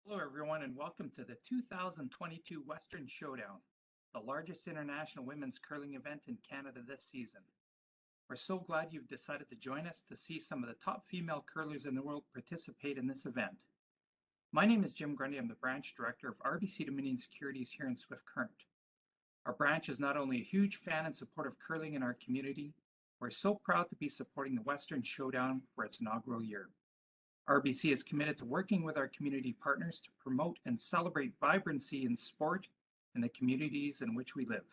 Hello, everyone, and welcome to the 2022 Western Showdown, the largest international women's curling event in Canada this season. We're so glad you've decided to join us to see some of the top female curlers in the world participate in this event. My name is Jim Grundy. I'm the branch director of RBC Dominion Securities here in Swift Current. Our branch is not only a huge fan and supporter of curling in our community, we're so proud to be supporting the Western Showdown for its inaugural year. RBC is committed to working with our community partners to promote and celebrate vibrancy in sport in the communities in which we live.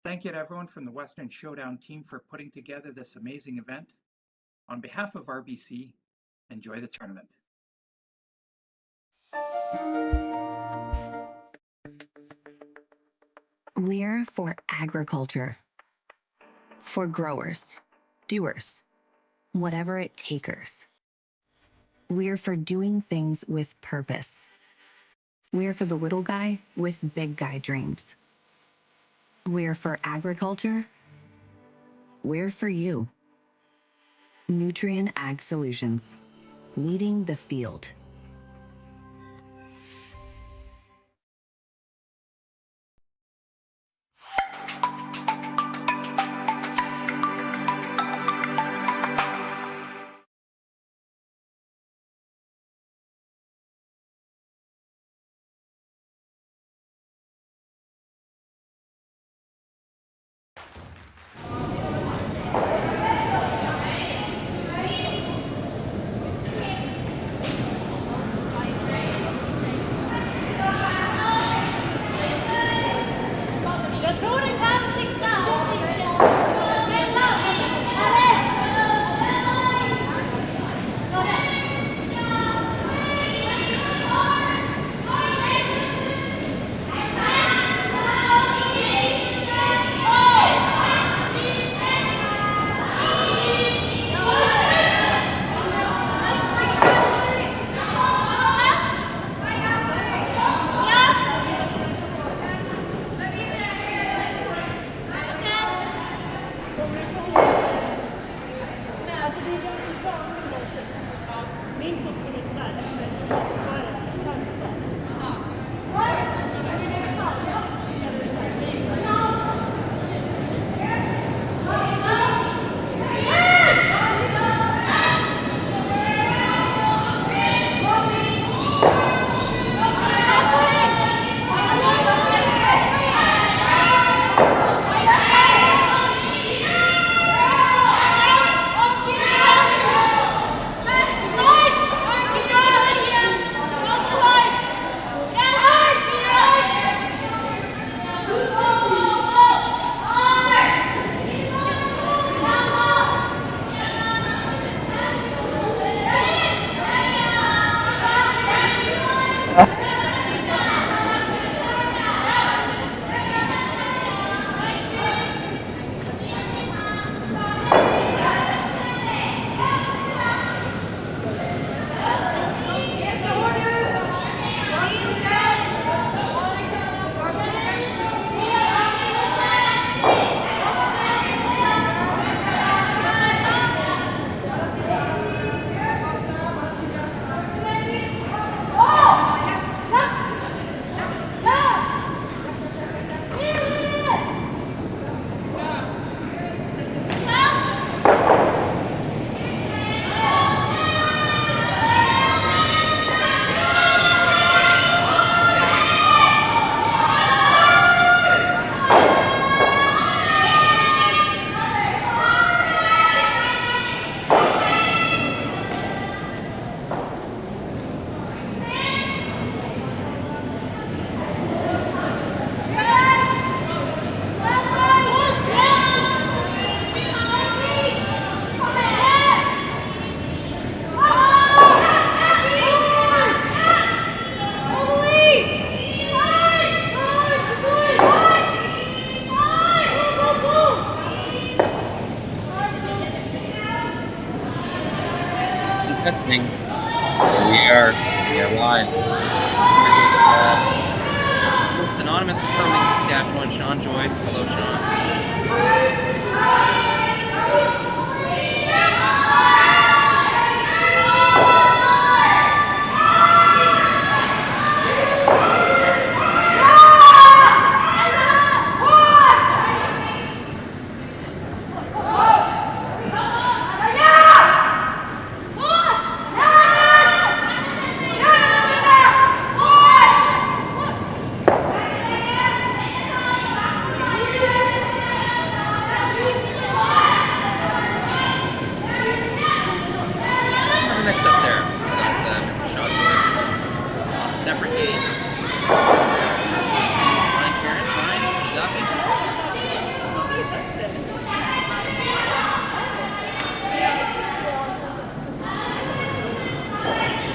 Thank you to everyone from the Western Showdown team for putting together this amazing event. On behalf of RBC, enjoy the tournament. We're for agriculture, for growers, doers, whatever it takers. We're for doing things with purpose. We're for the little guy with big guy dreams. We're for agriculture. We're for you. Nutrien Ag Solutions, leading the field. Testing. We are live. Synonymous with curling Saskatchewan, Sean Joyce. Hello, Sean. Mr. Sean Joyce on a separate game. Fine, Karen, fine. You got me?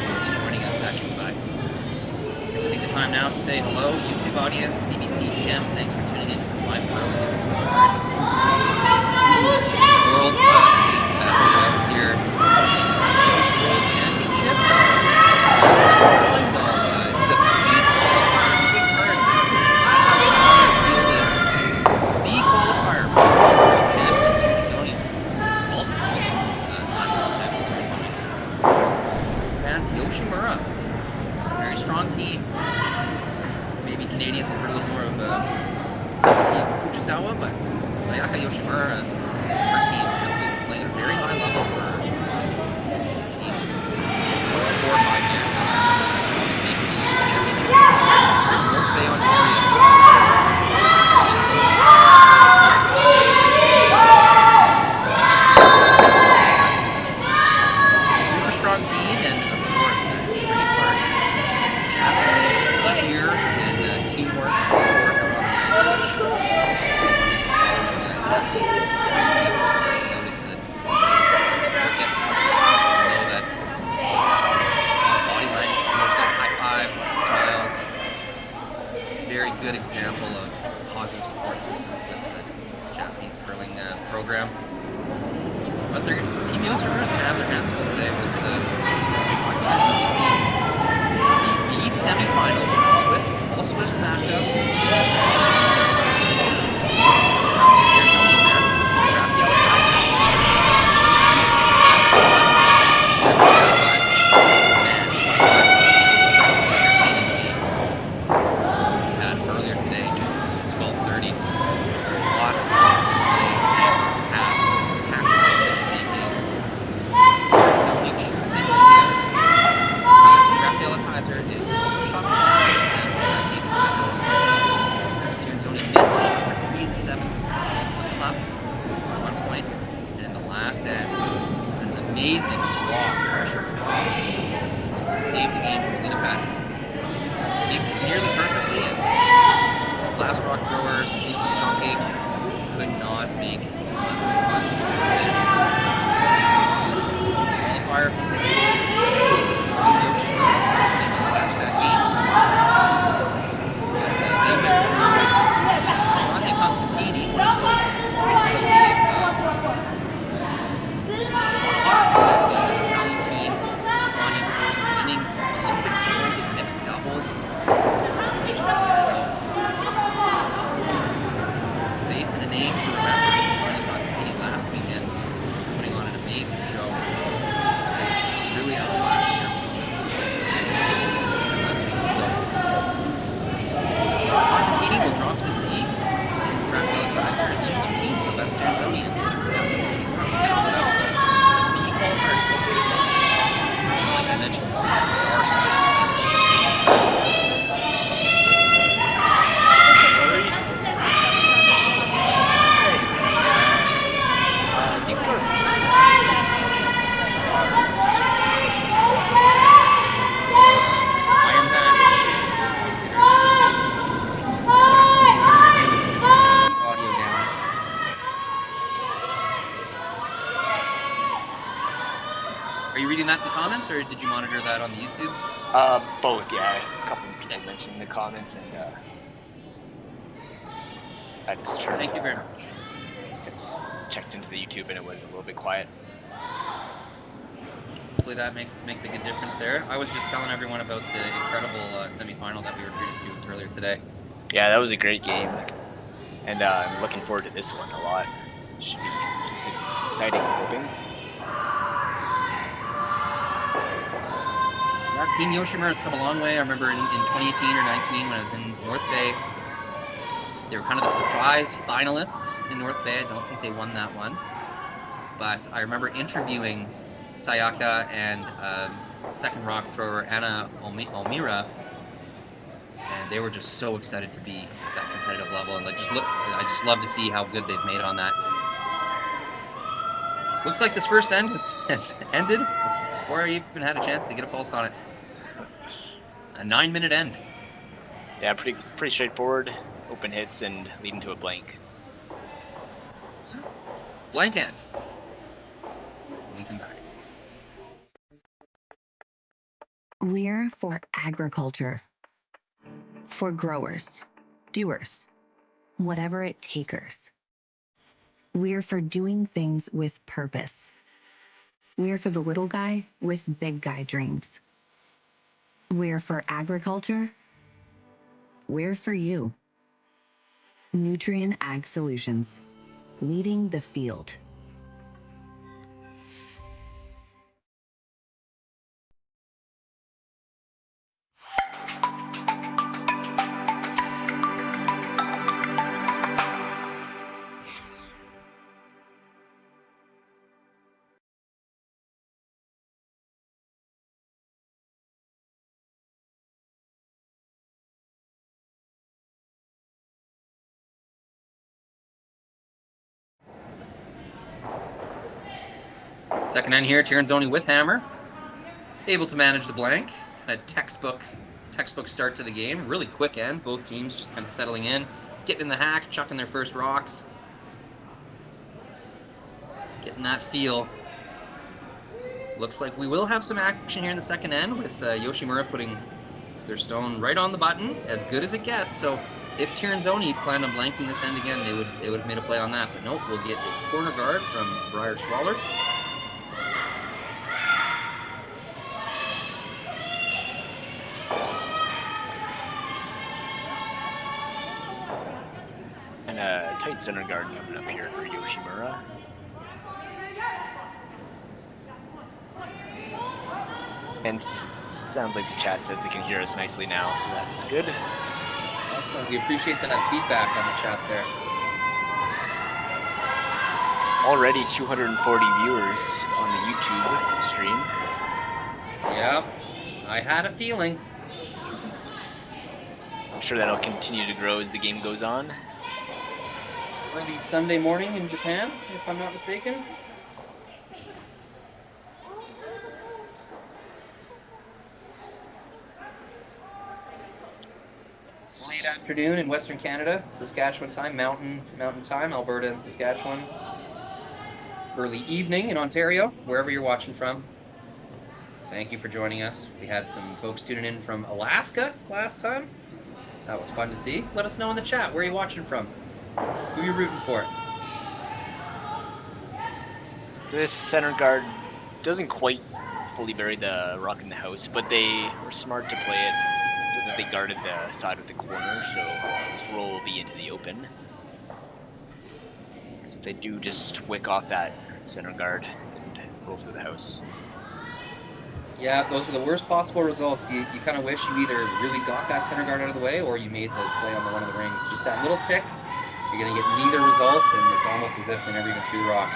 I'll be joining in a second, but take the time now to say hello, YouTube audience, CBC Gem. Thanks for tuning in to some live curling. So far, two world-class teams that we have here in the Women's World Championship. It's the B-Qualifier Swift Current. That's how strong this field is. B-Qualifier World Champion Tirinzoni. Multiple time World Champion Tirinzoni. Japan's Yoshimura. Very strong team. Maybe Canadians have heard a little more of Sasktel Fujisawa, but Sayaka Yoshimura, her team, have been playing at a very high level for 4 or 5 years now. So they make the championship in North Bay, Ontario. Super strong team, and of course, that trademark Japanese cheer and teamwork and teamwork out on the ice, which Japanese teams are very noted to know that body language, lots of high fives, lots of smiles. Very good example of positive support systems with the Japanese curling program. But Team Yoshimura is going to have their hands full today with the Tirinzoni team. The semi-final was a all-Swiss matchup. TV semi-finals was close. Tirinzoni fans was Rafaela Kaiser. Entertaining game we had earlier today, 12:30. Lots of play, angles, taps, tactical decision-making. Tirinzoni choosing to give Rafaela Kaiser a shot for 6 then. Tirinzoni missed the shot for 3 in the 7th. So they put them up by 1 point. And in the last end, an amazing pressure draw to save the game from Winnipeg. Makes it nearly perfectly, and last rock thrower, Steve Strongcake, could not make the shot. Advances to qualifier. Team Yoshimura was able to catch that game. But they went through Stefania Constantini, one of the lost to that team, the Italian team. Stefania, of course, winning Olympic gold in mixed doubles. Just face and a name to remember. Stefania Constantini last weekend, putting on an amazing show. Really outclassing her opponents last weekend. So Constantini will drop to the sea. Same with Rafaela Kaiser, and these two teams, Silvana Tirinzoni and Sasktel, B-Qualifiers spoken as well. Like I mentioned, the star side. Are you reading that in the comments, or did you monitor that on the YouTube? Both, yeah. A couple of people mentioned in the comments, and I just turned. Thank you very much. It's checked into the YouTube, and it was a little bit quiet. Hopefully that makes a good difference there. I was just telling everyone about the incredible semifinal that we were treated to earlier today. Yeah, that was a great game, and I'm looking forward to this one a lot. It should be just exciting, I'm hoping. Yeah, Team Yoshimura has come a long way. I remember in 2018 or 19 when I was in North Bay, they were kind of the surprise finalists in North Bay. I don't think they won that one. But I remember interviewing Sayaka and second rock thrower Anna Almira, and they were just so excited to be at that competitive level. And I just love to see how good they've made on that. Looks like this first end has ended. before I even had a chance to get a pulse on it. A 9-minute end. Yeah, pretty straightforward. Open hits and leading to a blank. So, blank end. We come back. We're for agriculture. For growers, doers, whatever it takers. We're for doing things with purpose. We're for the little guy with big guy dreams. We're for agriculture. We're for you. Nutrien Ag Solutions, leading the field. Second end here, Tirinzoni with hammer. Able to manage the blank. Kind of textbook start to the game. Really quick end. Both teams just kind of settling in. Getting in the hack, chucking their first rocks. Getting that feel. Looks like we will have some action here in the second end with Yoshimura putting their stone right on the button, as good as it gets. So if Tirinzoni planned on blanking this end again, they would have made a play on that. But nope, we'll get a corner guard from Briar Schwaller. And a tight center guard coming up here for Yoshimura. And sounds like the chat says they can hear us nicely now, so that's good. Excellent. We appreciate that feedback on the chat there. Already 240 viewers on the YouTube stream. Yeah, I had a feeling. I'm sure that'll continue to grow as the game goes on. Early Sunday morning in Japan, if I'm not mistaken. Late afternoon in Western Canada, Saskatchewan time, mountain time, Alberta and Saskatchewan. Early evening in Ontario, wherever you're watching from. Thank you for joining us. We had some folks tuning in from Alaska last time. That was fun to see. Let us know in the chat, where are you watching from? Who are you rooting for? This center guard doesn't quite fully bury the rock in the house, but they were smart to play it so that they guarded the side of the corner, so this roll will be into the open. So they do just wick off that center guard and roll through the house. Yeah, those are the worst possible results. You kind of wish you either really got that center guard out of the way or you made the play on the one of the rings. Just that little tick, you're going to get neither result, and it's almost as if they never even threw the rock.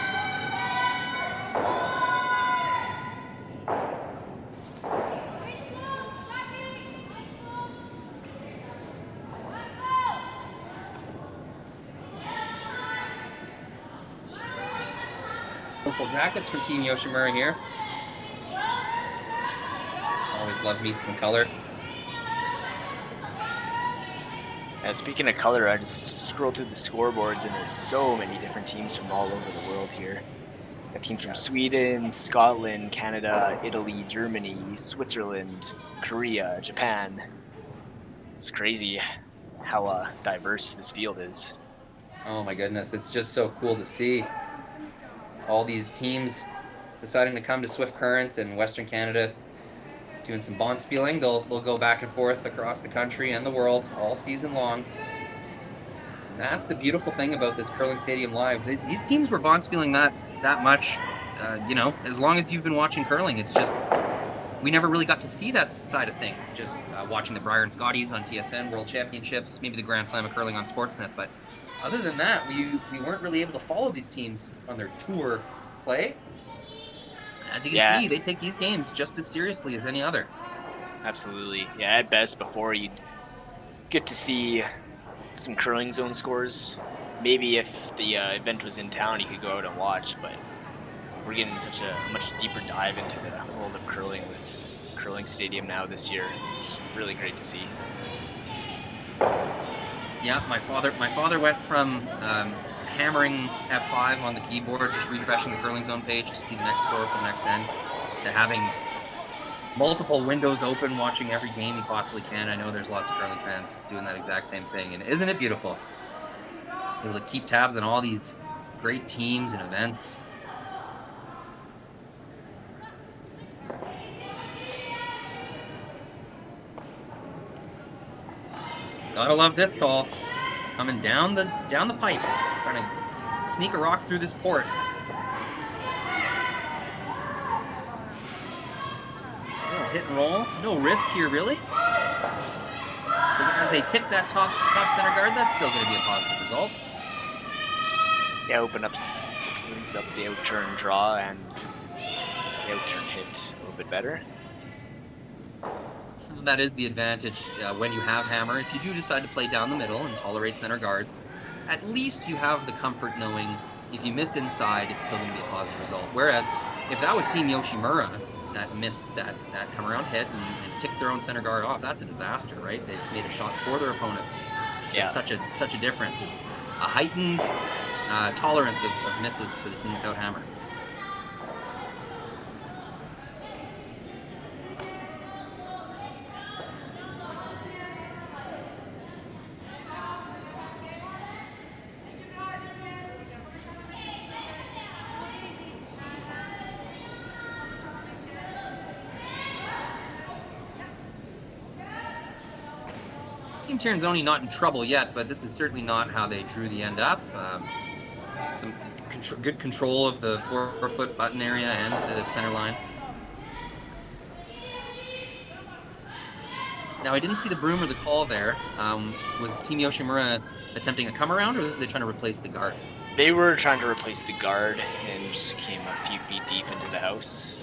Full jackets from Team Yoshimura here. Always love me some color. Speaking of color, I just scrolled through the scoreboards and there's so many different teams from all over the world here. Got teams from Sweden, Scotland, Canada, Italy, Germany, Switzerland, Korea, Japan. It's crazy how diverse this field is. Oh my goodness, it's just so cool to see. All these teams deciding to come to Swift Current and Western Canada, doing some bonspieling. They'll go back and forth across the country and the world all season long. And that's the beautiful thing about this Curling Stadium Live. These teams were bonspieling that much, as long as you've been watching curling. It's just we never really got to see that side of things. Just watching the Briar and Scotties on TSN World Championships, maybe the Grand Slam of curling on Sportsnet, but other than that, we weren't really able to follow these teams on their tour play. As you can see, they take these games just as seriously as any other. Absolutely. Yeah, at best, before you'd get to see some curling zone scores. Maybe if the event was in town, you could go out and watch, but we're getting such a much deeper dive into the world of curling with Curling Stadium now this year. It's really great to see. Yeah, my father went from hammering F5 on the keyboard, just refreshing the curling zone page to see the next score for the next end, to having multiple windows open, watching every game he possibly can. I know there's lots of curling fans doing that exact same thing, and isn't it beautiful? Able to keep tabs on all these great teams and events. Gotta love this call. Coming down the pipe, trying to sneak a rock through this port. Oh, hit and roll. No risk here, really. As they tip that top center guard, that's still going to be a positive result. Yeah, opens up the outturn draw and the outturn hit a little bit better. That is the advantage when you have hammer. If you do decide to play down the middle and tolerate center guards, at least you have the comfort knowing if you miss inside, it's still going to be a positive result. Whereas if that was Team Yoshimura that missed that come around hit and ticked their own center guard off, that's a disaster, right? They've made a shot for their opponent. It's just such a difference. It's a heightened tolerance of misses for the team without hammer. Team Tirinzoni not in trouble yet, but this is certainly not how they drew the end up. Some good control of the 4-foot button area and the center line. Now, I didn't see the broom or the call there. Was Team Yoshimura attempting a come around, or were they trying to replace the guard? They were trying to replace the guard and just came a few feet deep into the house.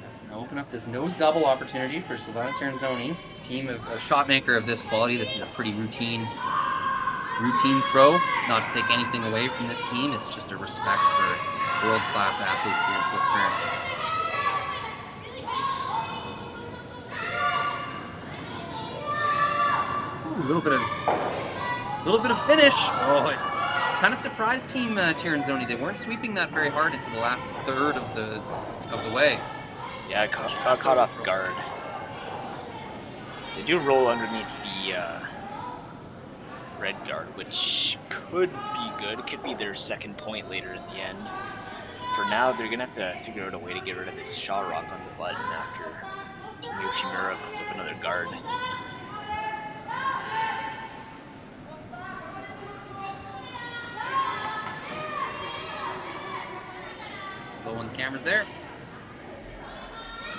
That's going to open up this nose double opportunity for Silvana Tirinzoni, team of a shot maker of this quality. This is a pretty routine throw. Not to take anything away from this team, it's just a respect for world-class athletes here in Swift Current. A little bit of finish. Oh, it's kind of surprised Team Tirinzoni. They weren't sweeping that very hard into the last third of the way. Yeah, got caught off guard. They do roll underneath the red guard, which could be good. It could be their second point later in the end. For now, they're gonna have to figure out a way to get rid of this shot rock on the button after Yoshimura puts up another guard. Slow on the cameras there.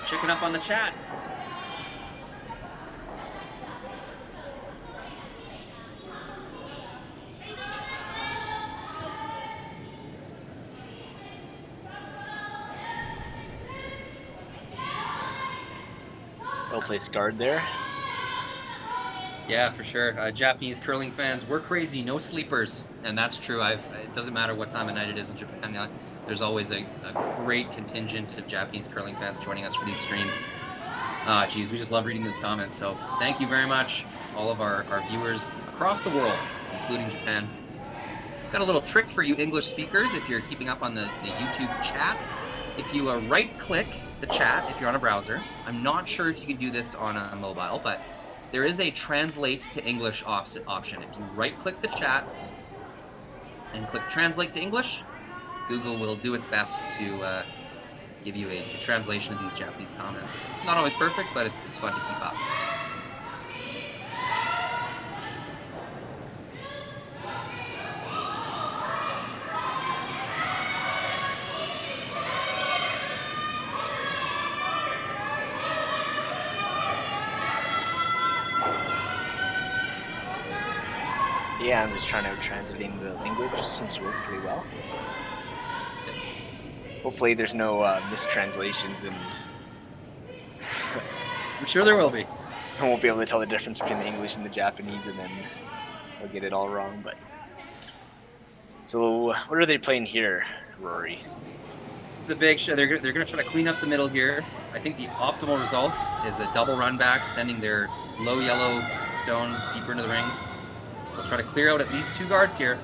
Checking up on the chat. Well-placed guard there. Yeah, for sure. Japanese curling fans, we're crazy, no sleepers, and that's true. It doesn't matter what time of night it is in Japan. There's always a great contingent of Japanese curling fans joining us for these streams. Geez, we just love reading those comments. So thank you very much, all of our viewers across the world, including Japan. Got a little trick for you English speakers if you're keeping up on the YouTube chat. If you right-click the chat, if you're on a browser, I'm not sure if you can do this on a mobile, but there is a translate to English option. If you right-click the chat and click translate to English, Google will do its best to give you a translation of these Japanese comments. Not always perfect, but it's fun to keep up. Yeah, I'm just trying to translating the language. Seems to work pretty well. Hopefully there's no mistranslations and I'm sure there will be. I won't be able to tell the difference between the English and the Japanese, and then I'll get it all wrong. But so what are they playing here? Rory. It's a big shot. They're going to try to clean up the middle here. I think the optimal result is a double run back, sending their low yellow stone deeper into the rings. They'll try to clear out at least 2 guards here.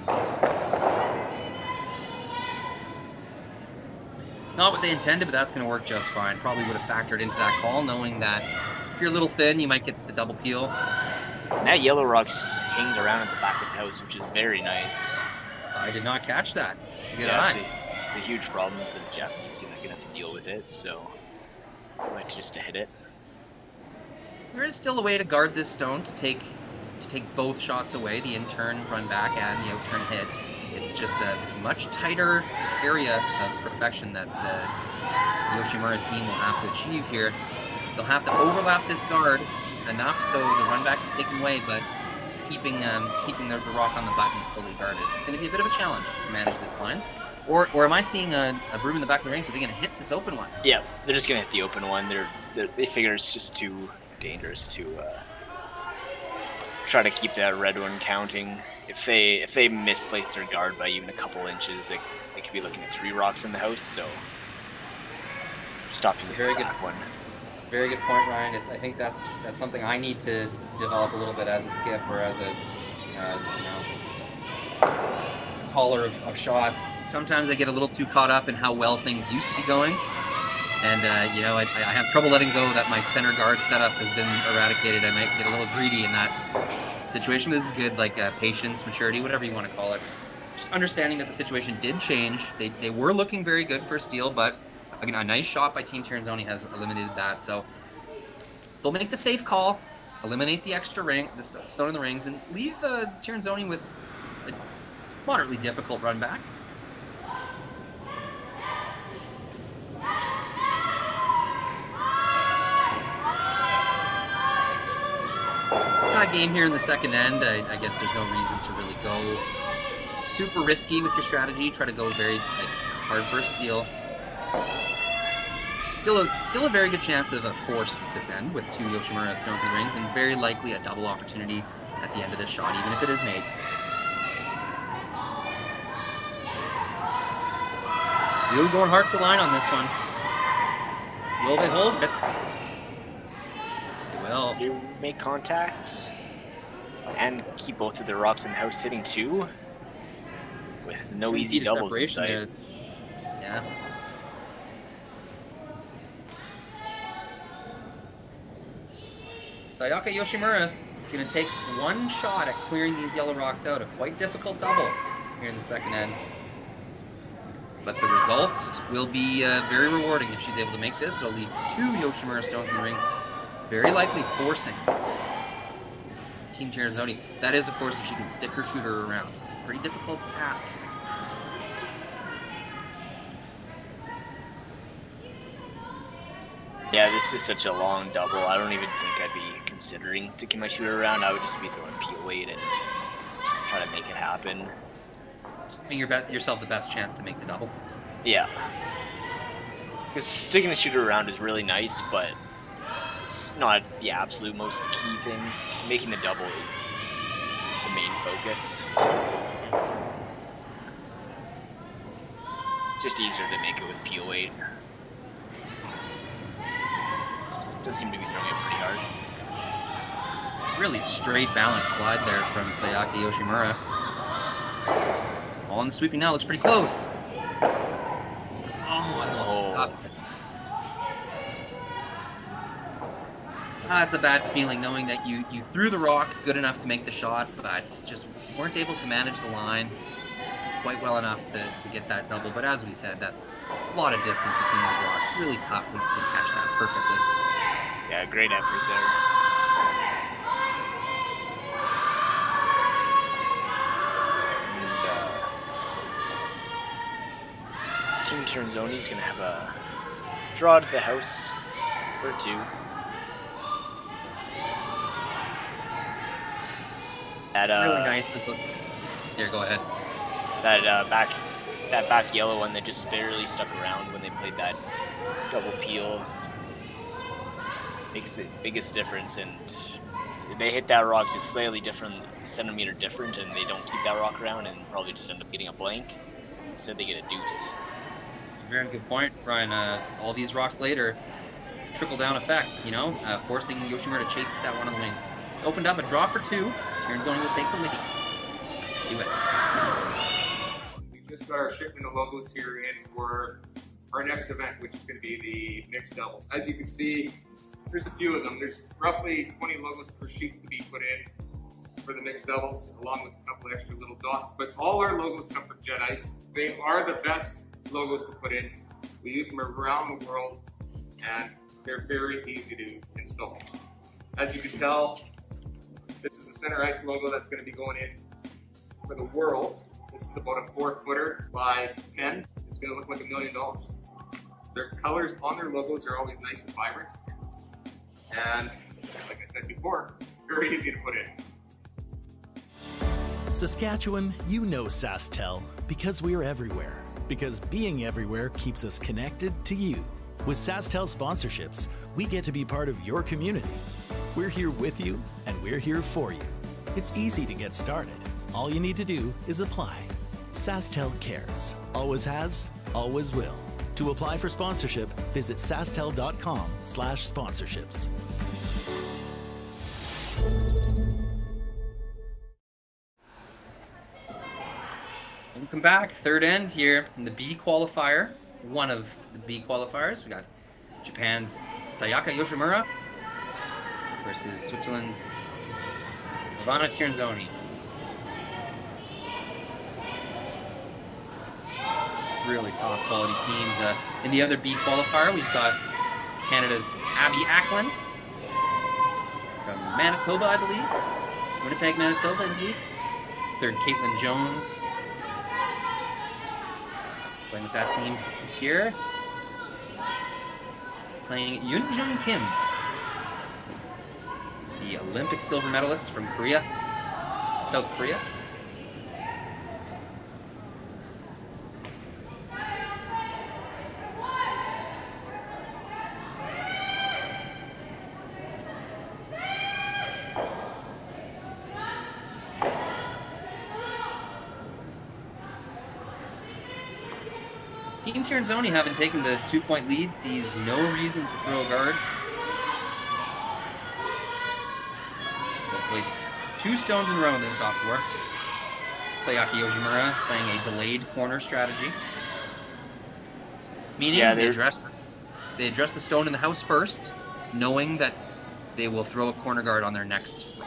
Not what they intended, but that's going to work just fine. Probably would have factored into that call, knowing that if you're a little thin, you might get the double peel. And that yellow rock's hangs around at the back of the house, which is very nice. I did not catch that. It's a good Yeah, eye. it's a huge problem for the Japanese team. They're going to have to deal with it, so I might just to hit it. There is still a way to guard this stone to take both shots away, the in-turn run back and the out-turn hit. It's just a much tighter area of perfection that the Yoshimura team will have to achieve here. They'll have to overlap this guard enough so the run back is taken away, but keeping the rock on the button fully guarded. It's going to be a bit of a challenge to manage this line. Or am I seeing a broom in the back of the ring? So they're going to hit this open one? Yeah, they're just going to hit the open one. They figure it's just too dangerous to try to keep that red one counting. If they misplace their guard by even a couple inches, they could be looking at 3 rocks in the house. So stopping the back one. Very good point, Ryan. I think that's something I need to develop a little bit as a skip or as a caller of shots. Sometimes I get a little too caught up in how well things used to be going, and I have trouble letting go that my center guard setup has been eradicated. I might get a little greedy in that situation. This is good, like patience, maturity, whatever you want to call it. Just understanding that the situation did change. They were looking very good for a steal, but again, a nice shot by Team Tirinzoni has eliminated that. So they'll make the safe call, eliminate the extra ring, the stone in the rings, and leave Tirinzoni with a moderately difficult run back. Got a game here in the second end. I guess there's no reason to really go super risky with your strategy. Try to go very hard for a steal. Still a very good chance of a force this end with 2 Yoshimura stones in the rings, and very likely a double opportunity at the end of this shot, even if it is made. Really going hard for line on this one. Will they hold it? They will. They make contact and keep both of their rocks in the house sitting 2 with no easy double separation there. Yeah. Sayaka Yoshimura going to take 1 shot at clearing these yellow rocks out. A quite difficult double here in the second end. But the results will be very rewarding if she's able to make this. It'll leave 2 Yoshimura stones in the rings, very likely forcing Team Tirinzoni. That is, of course, if she can stick her shooter around. Pretty difficult task. Yeah, this is such a long double. I don't even think I'd be considering sticking my shooter around. I would just be throwing P-weight and try to make it happen. Giving yourself the best chance to make the double. Yeah. Because sticking the shooter around is really nice, but it's not the absolute most key thing. Making the double is the main focus. So it's just easier to make it with P-weight. Does seem to be throwing it pretty hard. Really straight balanced slide there from Sayaka Yoshimura. All in the sweeping now, looks pretty close. Oh, and they'll stop. That's a bad feeling, knowing that you threw the rock good enough to make the shot, but just weren't able to manage the line quite well enough to get that double. But as we said, that's a lot of distance between those rocks. Really tough to catch that perfectly. Yeah, great effort there. And Team Tirinzoni is going to have a draw to the house for 2. That really nice. Here, go ahead. That back yellow one that just barely stuck around when they played that double peel makes the biggest difference, and they hit that rock just slightly different, centimeter different, and they don't keep that rock around and probably just end up getting a blank. Instead they get a deuce. Very good point, Brian. All these rocks later, trickle-down effect, you know, forcing Yoshimura to chase that one on the wings. It's opened up a draw for 2. Tirinzoni will take the lead. 2 hits. We just got our shipment of logos here in for our next event, which is going to be the mixed doubles. As you can see, there's a few of them. There's roughly 20 logos per sheet to be put in for the mixed doubles, along with a couple extra little dots. But all our logos come from Jet Ice. They are the best logos to put in. We use them around the world, and they're very easy to install. As you can tell, this is the Center Ice logo that's going to be going in for the world. This is about a 4-footer by 10. It's going to look like $1 million. Their colors on their logos are always nice and vibrant. And like I said before, very easy to put in. Saskatchewan, you know Sasktel because we're everywhere. Because being everywhere keeps us connected to you. With Sasktel sponsorships, we get to be part of your community. We're here with you, and we're here for you. It's easy to get started. All you need to do is apply. Sasktel cares. Always has, always will. To apply for sponsorship, visit sastel.com/sponsorships. Welcome back. Third end here in the B-Qualifier. One of the B-Qualifiers. We got Japan's Sayaka Yoshimura versus Switzerland's Silvana Tirinzoni. Really top quality teams. In the other B-Qualifier, we've got Canada's Abby Ackland from Manitoba, I believe. Winnipeg, Manitoba, indeed. Third, Caitlin Jones, playing with that team this year. Playing Yoonjung Kim, the Olympic silver medalist from Korea, South Korea. Team Tirinzoni, having taken the 2-point lead, sees no reason to throw a guard. They'll place 2 stones in a row in the top 4. Sayaka Yoshimura playing a delayed corner strategy. Meaning they address the stone in the house first, knowing that they will throw a corner guard on their next row.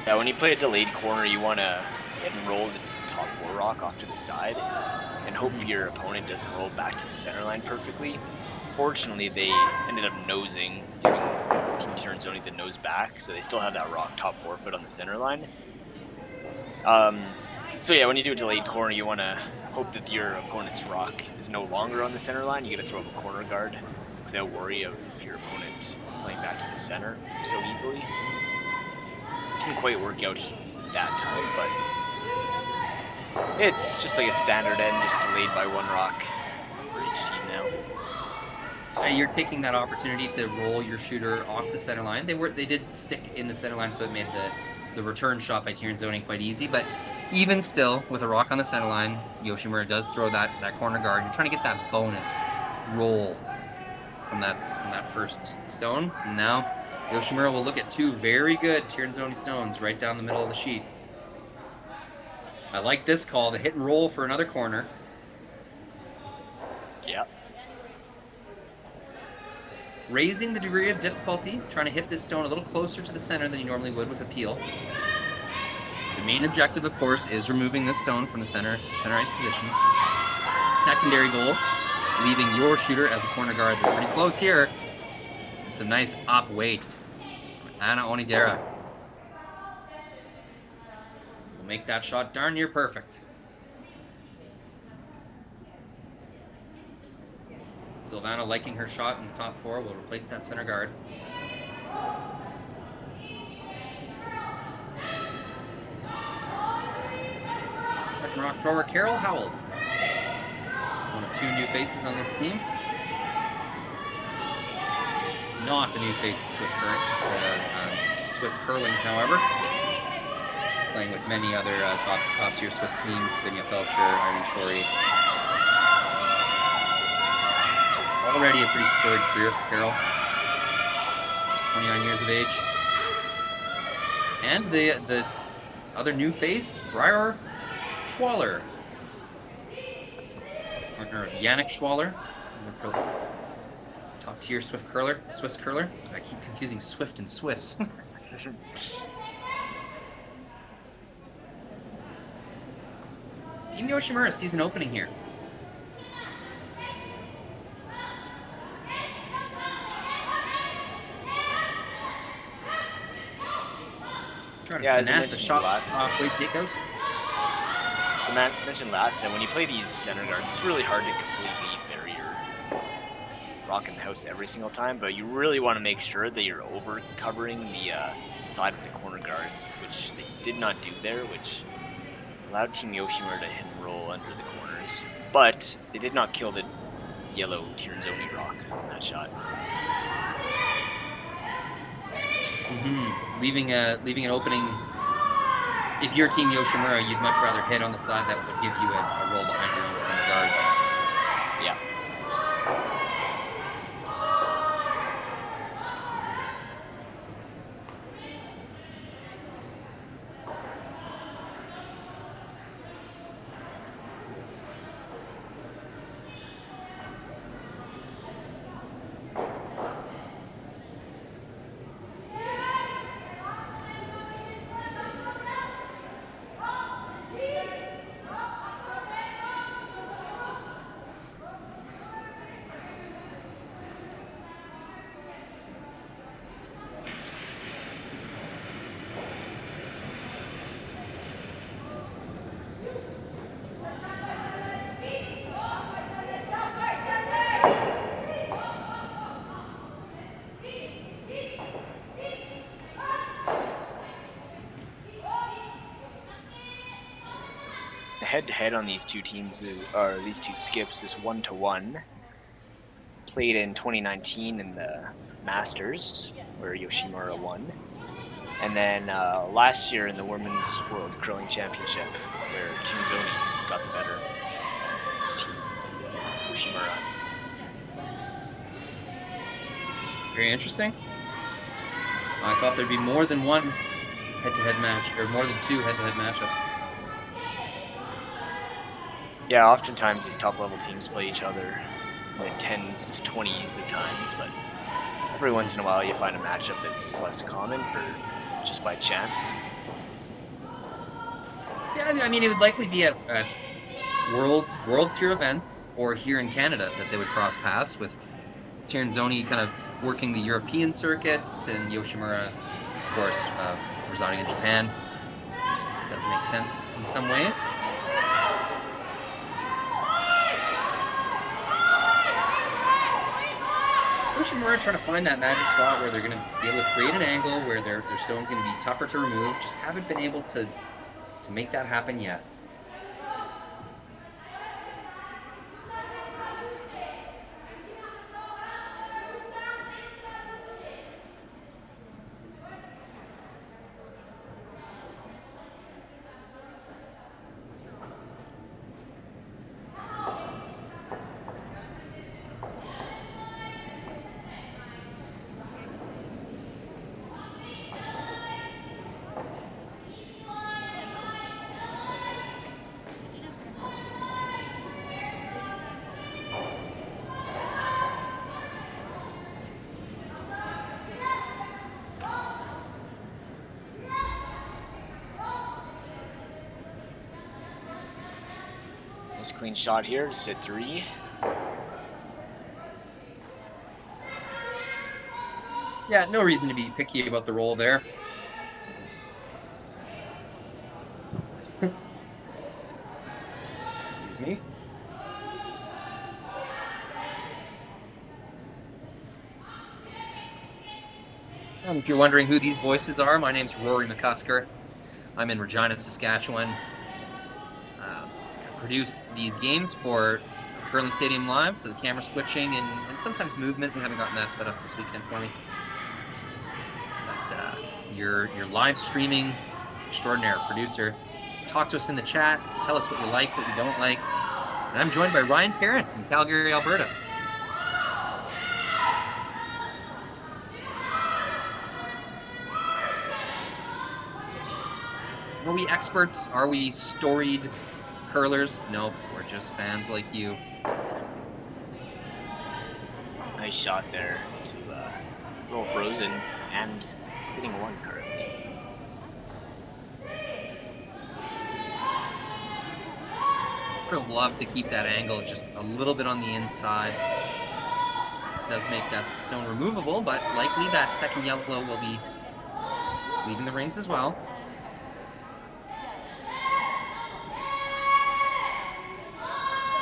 Yeah, when you play a delayed corner, you want to hit and roll the top 4 rock off to the side and hope your opponent doesn't roll back to the center line perfectly. Fortunately, they ended up nosing, giving Tirinzoni the nose back, so they still have that rock top 4 foot on the center line. So yeah, when you do a delayed corner, you want to hope that your opponent's rock is no longer on the center line. You got to throw up a corner guard without worry of your opponent playing back to the center so easily. Didn't quite work out that time, but it's just like a standard end, just delayed by 1 rock for each team now. You're taking that opportunity to roll your shooter off the center line. They did stick in the center line, so it made the return shot by Tirinzoni quite easy. But even still, with a rock on the center line, Yoshimura does throw that corner guard. You're trying to get that bonus roll from that first stone. And now Yoshimura will look at 2 very good Tirinzoni stones right down the middle of the sheet. I like this call, the hit and roll for another corner. Yeah. Raising the degree of difficulty, trying to hit this stone a little closer to the center than you normally would with a peel. The main objective, of course, is removing this stone from the center ice position. Secondary goal, leaving your shooter as a corner guard. They're pretty close here. And some nice up weight from Anna Onidera. Will make that shot darn near perfect. Silvana, liking her shot in the top 4, will replace that center guard. Second rock thrower, Carol Howell. One of 2 new faces on this team. Not a new face to Swiss curling, however. Playing with many other top tier Swiss teams, Vinja Felcher, Irene Shorey, already a pretty storied career for Carol. Just 29 years of age. And the other new face, Briar Schwaller. Partner of Yannick Schwaller. Top tier Swiss curler. I keep confusing Swift and Swiss. Team Yoshimura season opening here. Trying to finesse a shot halfway takeout. I mentioned last time, when you play these center guards, it's really hard to completely bury your rock in the house every single time, but you really want to make sure that you're over covering the side of the corner guards, which they did not do there, which allowed Team Yoshimura to hit and roll under the corners, but they did not kill the yellow Tirinzoni rock on that shot. Leaving an opening. If you're Team Yoshimura, you'd much rather hit on the side that would give you a roll behind your own corner guards. Yeah. Head-to-head on these two teams, or these two skips, is 1-1. Played in 2019 in the Masters, where Yoshimura won. And then last year in the Women's World Curling Championship, where Tirinzoni got the better team, Yoshimura. Very interesting. I thought there'd be more than one head-to-head match, or more than two head-to-head matchups. Yeah, oftentimes these top-level teams play each other in the 10s to 20s at times, but every once in a while you find a matchup that's less common for just by chance. Yeah, I mean, it would likely be at world tier events, or here in Canada, that they would cross paths, with Tirinzoni kind of working the European circuit, and Yoshimura, of course, residing in Japan. It does make sense in some ways. Yoshimura trying to find that magic spot where they're going to be able to create an angle where their stone's going to be tougher to remove. Just haven't been able to make that happen yet. Nice clean shot here to sit 3. Yeah, no reason to be picky about the roll there. Excuse me. If you're wondering who these voices are, my name's Rory McCusker. I'm in Regina, Saskatchewan. I produce these games for Curling Stadium Live, so the camera switching and sometimes movement. We haven't gotten that set up this weekend for me. But your live streaming extraordinaire producer. Talk to us in the chat. Tell us what you like, what you don't like. And I'm joined by Ryan Parent from Calgary, Alberta. Are we experts? Are we storied curlers? Nope, we're just fans like you. Nice shot there to roll frozen and sitting 1 currently. Would have loved to keep that angle just a little bit on the inside. Does make that stone removable, but likely that second yellow will be leaving the rings as well.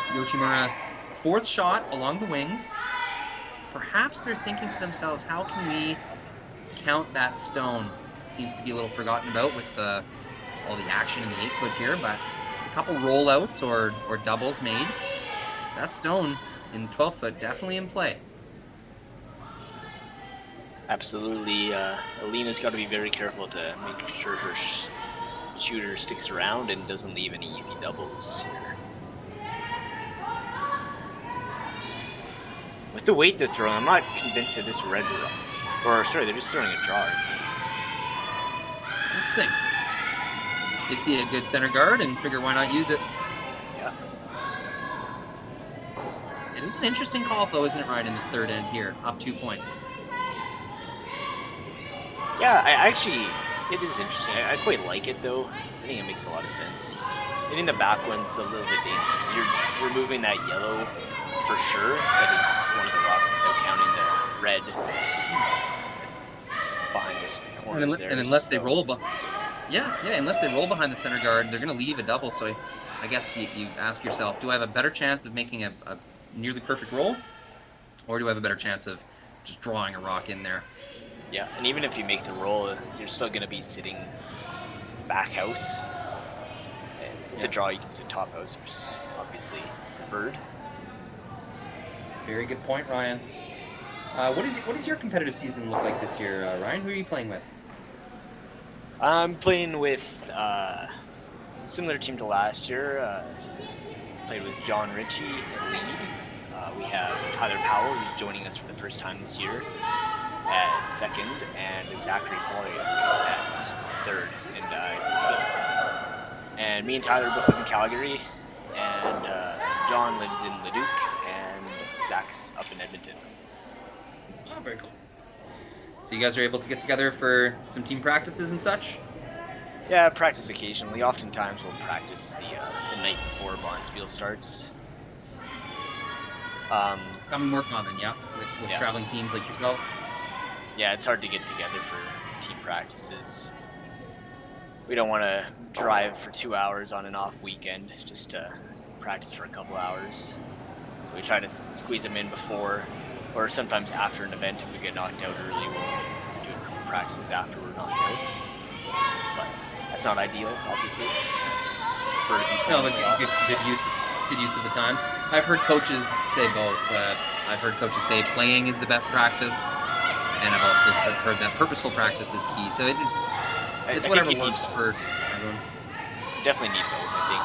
Yoshimura, 4th shot along the wings. Perhaps they're thinking to themselves, how can we count that stone? Seems to be a little forgotten about with all the action in the 8-foot here, but a couple rollouts or doubles made. That stone in the 12-foot definitely in play. Absolutely. Alina's got to be very careful to make sure her shooter sticks around and doesn't leave any easy doubles here. With the weight they're throwing, I'm not convinced that this red or sorry, they're just throwing a draw. That's the thing. They see a good center guard and figure why not use it. Yeah. It is an interesting call though, isn't it, right in the 3rd end here, up 2 points. Yeah, it is interesting. I quite like it though. I think it makes a lot of sense. Hitting the back one's a little bit dangerous because you're removing that yellow for sure. That is one of the rocks without counting the red behind this corner there. And unless they roll, unless they roll behind the center guard, they're going to leave a double. So I guess you ask yourself, do I have a better chance of making a nearly perfect roll, or do I have a better chance of just drawing a rock in there? Yeah, and even if you make the roll, you're still going to be sitting back house. And with the draw, you can sit top house, which is obviously preferred. Very good point, Ryan. What does your competitive season look like this year, Ryan? Who are you playing with? I'm playing with similar team to last year. Played with John Ritchie in lead. We have Tyler Powell, who's joining us for the first time this year at 2nd, and Zachary Poirier at 3rd in Saskatchewan. And me and Tyler both live in Calgary, and John lives in Leduc, and Zach's up in Edmonton. Oh, very cool. So you guys are able to get together for some team practices and such? Yeah, practice occasionally. Oftentimes we'll practice the night before Bonspiel starts. It's becoming more common, yeah, with traveling teams like yourselves. Yeah, it's hard to get together for team practices. We don't want to drive for 2 hours on an off weekend just to practice for a couple hours. So we try to squeeze them in before, or sometimes after an event. If we get knocked out early, we'll do a couple practices after we're knocked out. But that's not ideal, obviously. No, but good use of the time. I've heard coaches say both. I've heard coaches say playing is the best practice, and I've also heard that purposeful practice is key. So it's whatever works for everyone. You definitely need both, I think.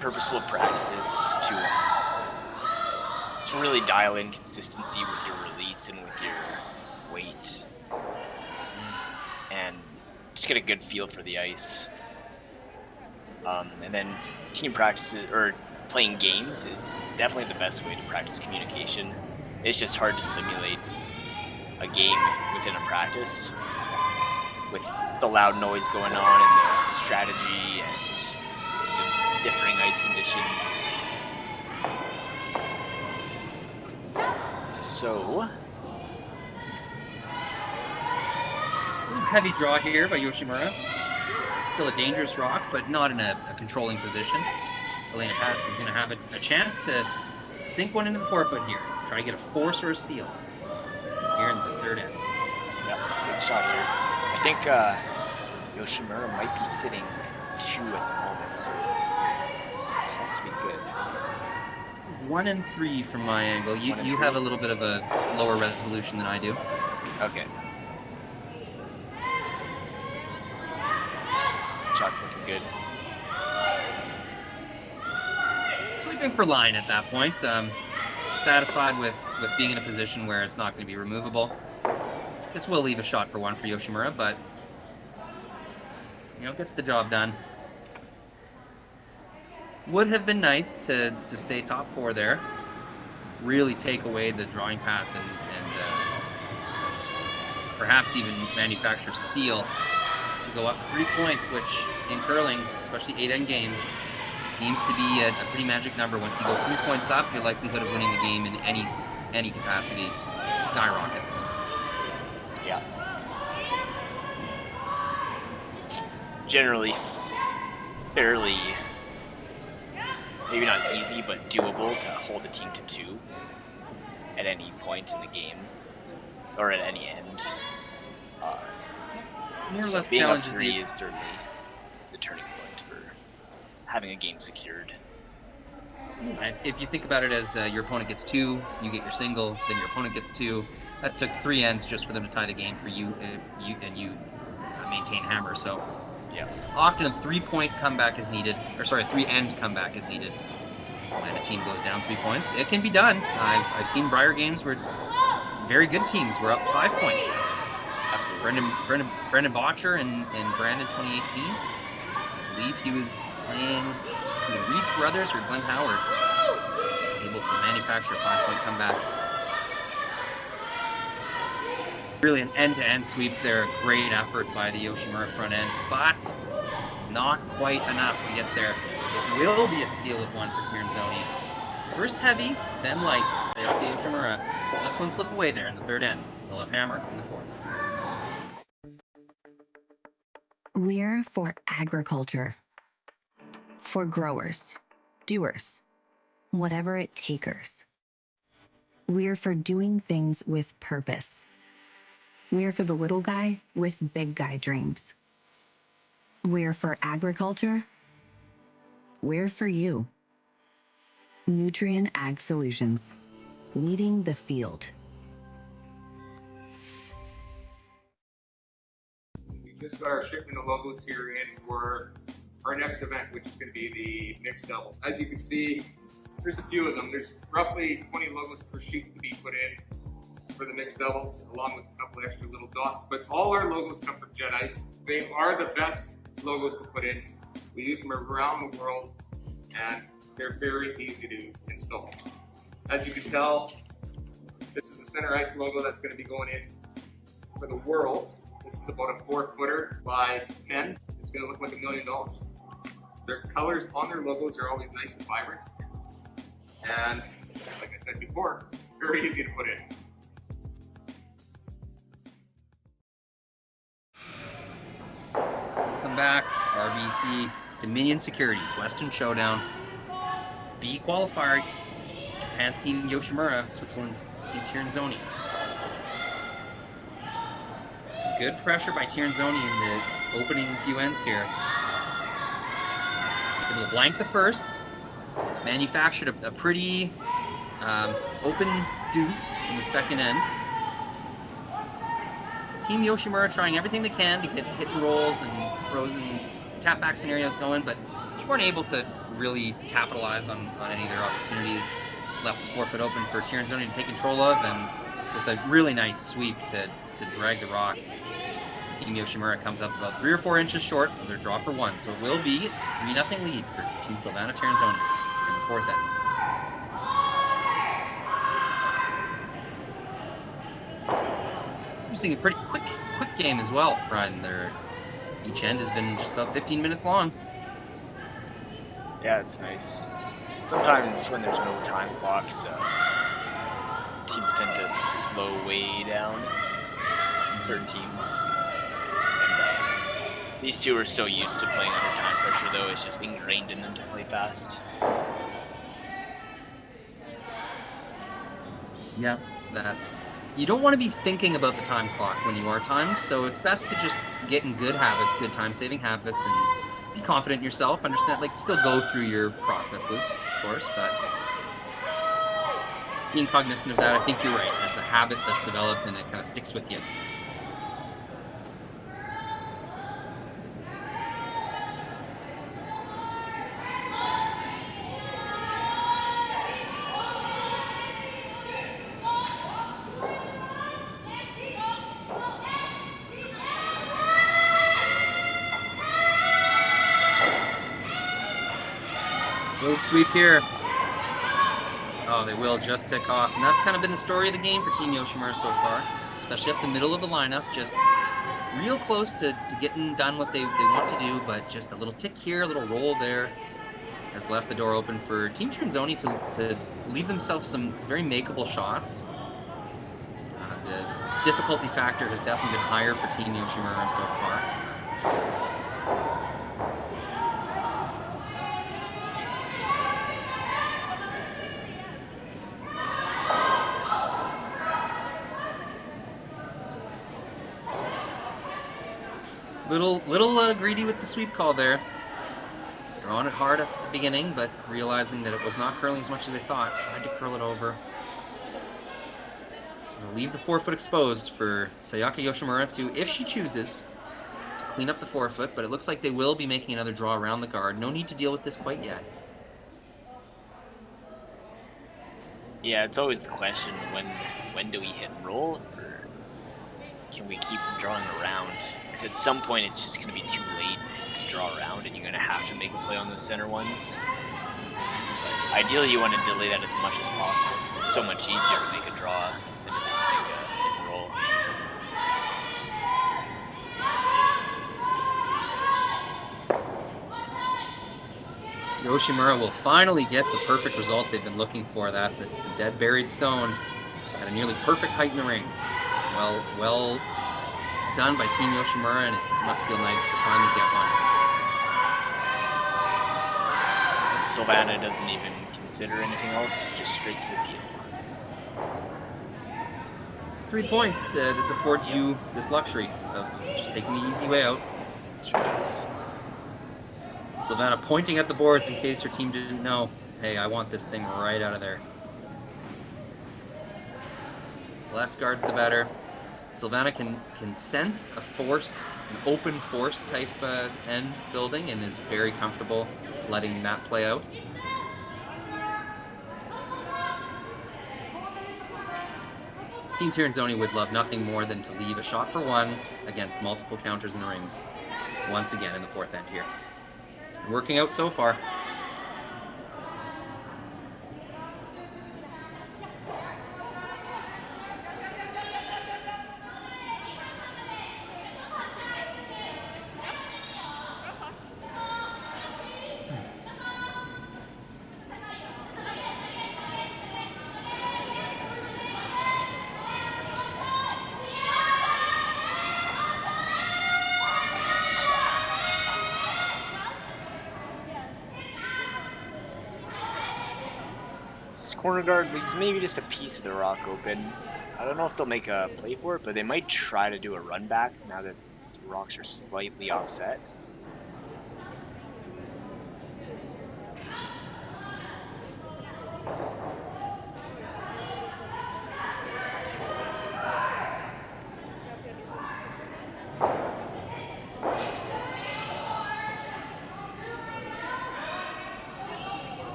Purposeful practices to really dial in consistency with your release and with your weight, and just get a good feel for the ice. And then team practices or playing games is definitely the best way to practice communication. It's just hard to simulate a game within a practice with the loud noise going on and the strategy and the differing ice conditions. So, heavy draw here by Yoshimura. Still a dangerous rock, but not in a controlling position. Elena Pats is going to have a chance to sink one into the 4-foot here. Try to get a force or a steal here in the 3rd end. Yeah, good shot here. I think Yoshimura might be sitting 2 at the moment, so this has to be good. It's 1 and 3 from my angle. You have a little bit of a lower resolution than I do. Okay. Shot's looking good. Sweeping for line at that point. Satisfied with being in a position where it's not going to be removable. This will leave a shot for one for Yoshimura, but gets the job done. Would have been nice to stay top 4 there. Really take away the drawing path and perhaps even manufacture steal to go up 3 points, which in curling, especially 8-end games, seems to be a pretty magic number. Once you go 3 points up, your likelihood of winning the game in any capacity skyrockets. Yeah. Generally fairly, maybe not easy, but doable to hold a team to 2 at any point in the game, or at any end. More or So less being up challenges 3 is certainly the turning point for having a game secured. If you think about it as your opponent gets 2, you get your single, then your opponent gets 2. That took 3 ends just for them to tie the game for you, you maintain hammer. So Yeah. often a 3-point comeback is needed, or sorry, a 3-end comeback is needed when a team goes down 3 points. It can be done. I've seen Briar games where very good teams were up 5 points. Absolutely. Brendan Botcher in Brandon 2018. I believe he was playing the Reed Brothers or Glenn Howard. Able to manufacture a 5-point comeback. Really an end-to-end sweep there. Great effort by the Yoshimura front end, but not quite enough to get there. It will be a steal of 1 for Tirinzoni. First heavy, then light. Sayaka Yoshimura lets one slip away there in the 3rd end. They'll have hammer in the 4th. We're for agriculture. For growers, doers, whatever it takers. We're for doing things with purpose. We're for the little guy with big guy dreams. We're for agriculture. We're for you. Nutrien Ag Solutions, leading the field. We just got our shipment of logos here in for our next event, which is going to be the mixed double. As you can see, there's a few of them. There's roughly 20 logos per sheet to be put in for the mixed doubles, along with a couple extra little dots. But all our logos come from Jet Ice. They are the best logos to put in. We use them around the world, and they're very easy to install. As you can tell, this is the center ice logo that's going to be going in for the world. This is about a 4-footer by 10. It's going to look like $1 million. Their colors on their logos are always nice and vibrant. And like I said before, very easy to put in. Welcome back, RBC, Dominion Securities, Western Showdown, B-Qualifier, Japan's team Yoshimura, Switzerland's team Tirinzoni. Some good pressure by Tirinzoni in the opening few ends here. Able to blank the first, manufactured a pretty open deuce in the 2nd end. Team Yoshimura trying everything they can to get hit and rolls and frozen tap back scenarios going, but just weren't able to really capitalize on any of their opportunities. Left the 4-foot open for Tirinzoni to take control of, and with a really nice sweep to drag the rock. Team Yoshimura comes up about 3 or 4 inches short of their draw for 1, so it will be a 3-0 lead for Team Silvana Tirinzoni in the 4th end. We're seeing a pretty quick game as well, Brian. Each end has been just about 15 minutes long. Yeah, it's nice. Sometimes when there's no time clocks, teams tend to slow way down in certain teams. And these two are so used to playing under time pressure, though, it's just ingrained in them to play fast. Yeah, you don't want to be thinking about the time clock when you are timed, so it's best to just get in good habits, good time-saving habits, and be confident in yourself. Understand, still go through your processes, of course, but being cognizant of that, I think you're right. That's a habit that's developed, and it kind of sticks with you. Road sweep here. Oh, they will just tick off. And that's kind of been the story of the game for Team Yoshimura so far, especially up the middle of the lineup. Just real close to getting done what they want to do, but just a little tick here, a little roll there has left the door open for Team Tirinzoni to leave themselves some very makeable shots. The difficulty factor has definitely been higher for Team Yoshimura so far. Little greedy with the sweep call there. They're on it hard at the beginning, but realizing that it was not curling as much as they thought, tried to curl it over. They'll leave the forefoot exposed for Sayaka Yoshimura to, if she chooses, to clean up the forefoot, but it looks like they will be making another draw around the guard. No need to deal with this quite yet. Yeah, it's always the question, when do we hit roll, or can we keep drawing around? Because at some point it's just going to be too late to draw around, and you're going to have to make a play on those center ones. But ideally you want to delay that as much as possible. It's so much easier to make a draw than it is to make a hit and roll. Yoshimura will finally get the perfect result they've been looking for. That's a dead buried stone at a nearly perfect height in the rings. Well done by Team Yoshimura, and it must feel nice to finally get one. Silvana doesn't even consider anything else, just straight to the deal. 3 points. This affords you this luxury of just taking the easy way out. Sure does. Silvana pointing at the boards in case her team didn't know. Hey, I want this thing right out of there. Less guards, the better. Silvana can sense a force, an open force type end building, and is very comfortable letting that play out. Team Tirinzoni would love nothing more than to leave a shot for one against multiple counters in the rings. Once again in the fourth end here. It's been working out so far. Corner guard leaves maybe just a piece of the rock open. I don't know if they'll make a play for it, but they might try to do a run back now that the rocks are slightly offset.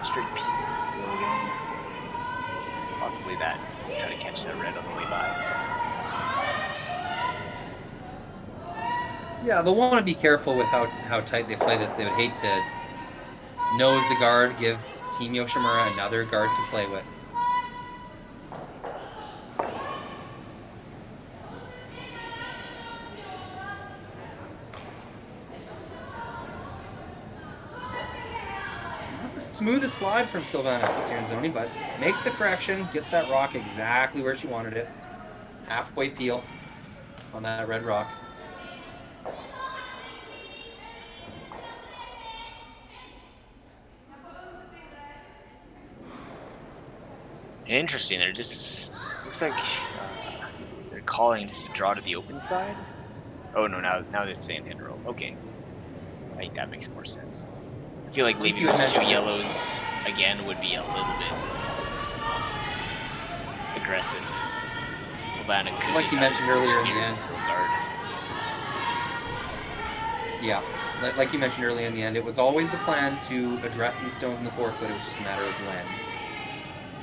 Straight peak again. Possibly that. Try to catch that red on the way by. Yeah, they'll want to be careful with how tight they play this. They would hate to nose the guard, give Team Yoshimura another guard to play with. Smoothest slide from Silvana Tirinzoni, but makes the correction, gets that rock exactly where she wanted it. Halfway peel on that red rock. Interesting. They're just looks like they're calling just to draw to the open side. Oh no! Now they're saying hit roll. Okay, I think that makes more sense. I feel like leaving those two yellows again would be a little bit aggressive. Silvana could, like you mentioned earlier in the end. Yeah, like you mentioned earlier in the end, it was always the plan to address these stones in the forefoot. It was just a matter of when.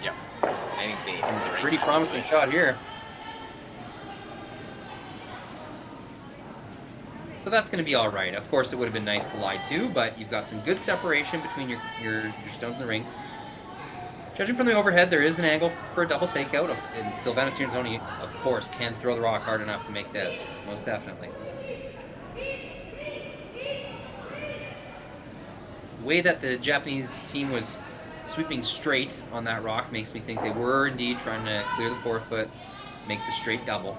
Yeah, I think they hit the pretty promising shot here. So that's going to be all right. Of course, it would have been nice to lie too, but you've got some good separation between your stones and the rings. Judging from the overhead, there is an angle for a double takeout, and Silvana Tirinzoni, of course, can throw the rock hard enough to make this. Most definitely. The way that the Japanese team was sweeping straight on that rock makes me think they were indeed trying to clear the forefoot, make the straight double.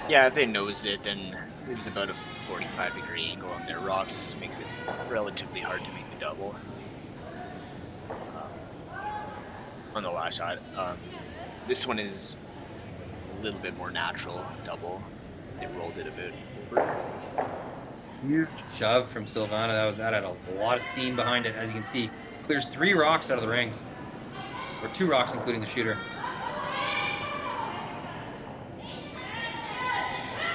Yeah, they nosed it, and it was about a 45-degree angle on their rocks. Makes it relatively hard to make the double. On the last shot. This one is a little bit more natural double. They rolled it a bit over. Huge shove from Silvana. That had a lot of steam behind it. As you can see, clears 3 rocks out of the rings, or 2 rocks including the shooter.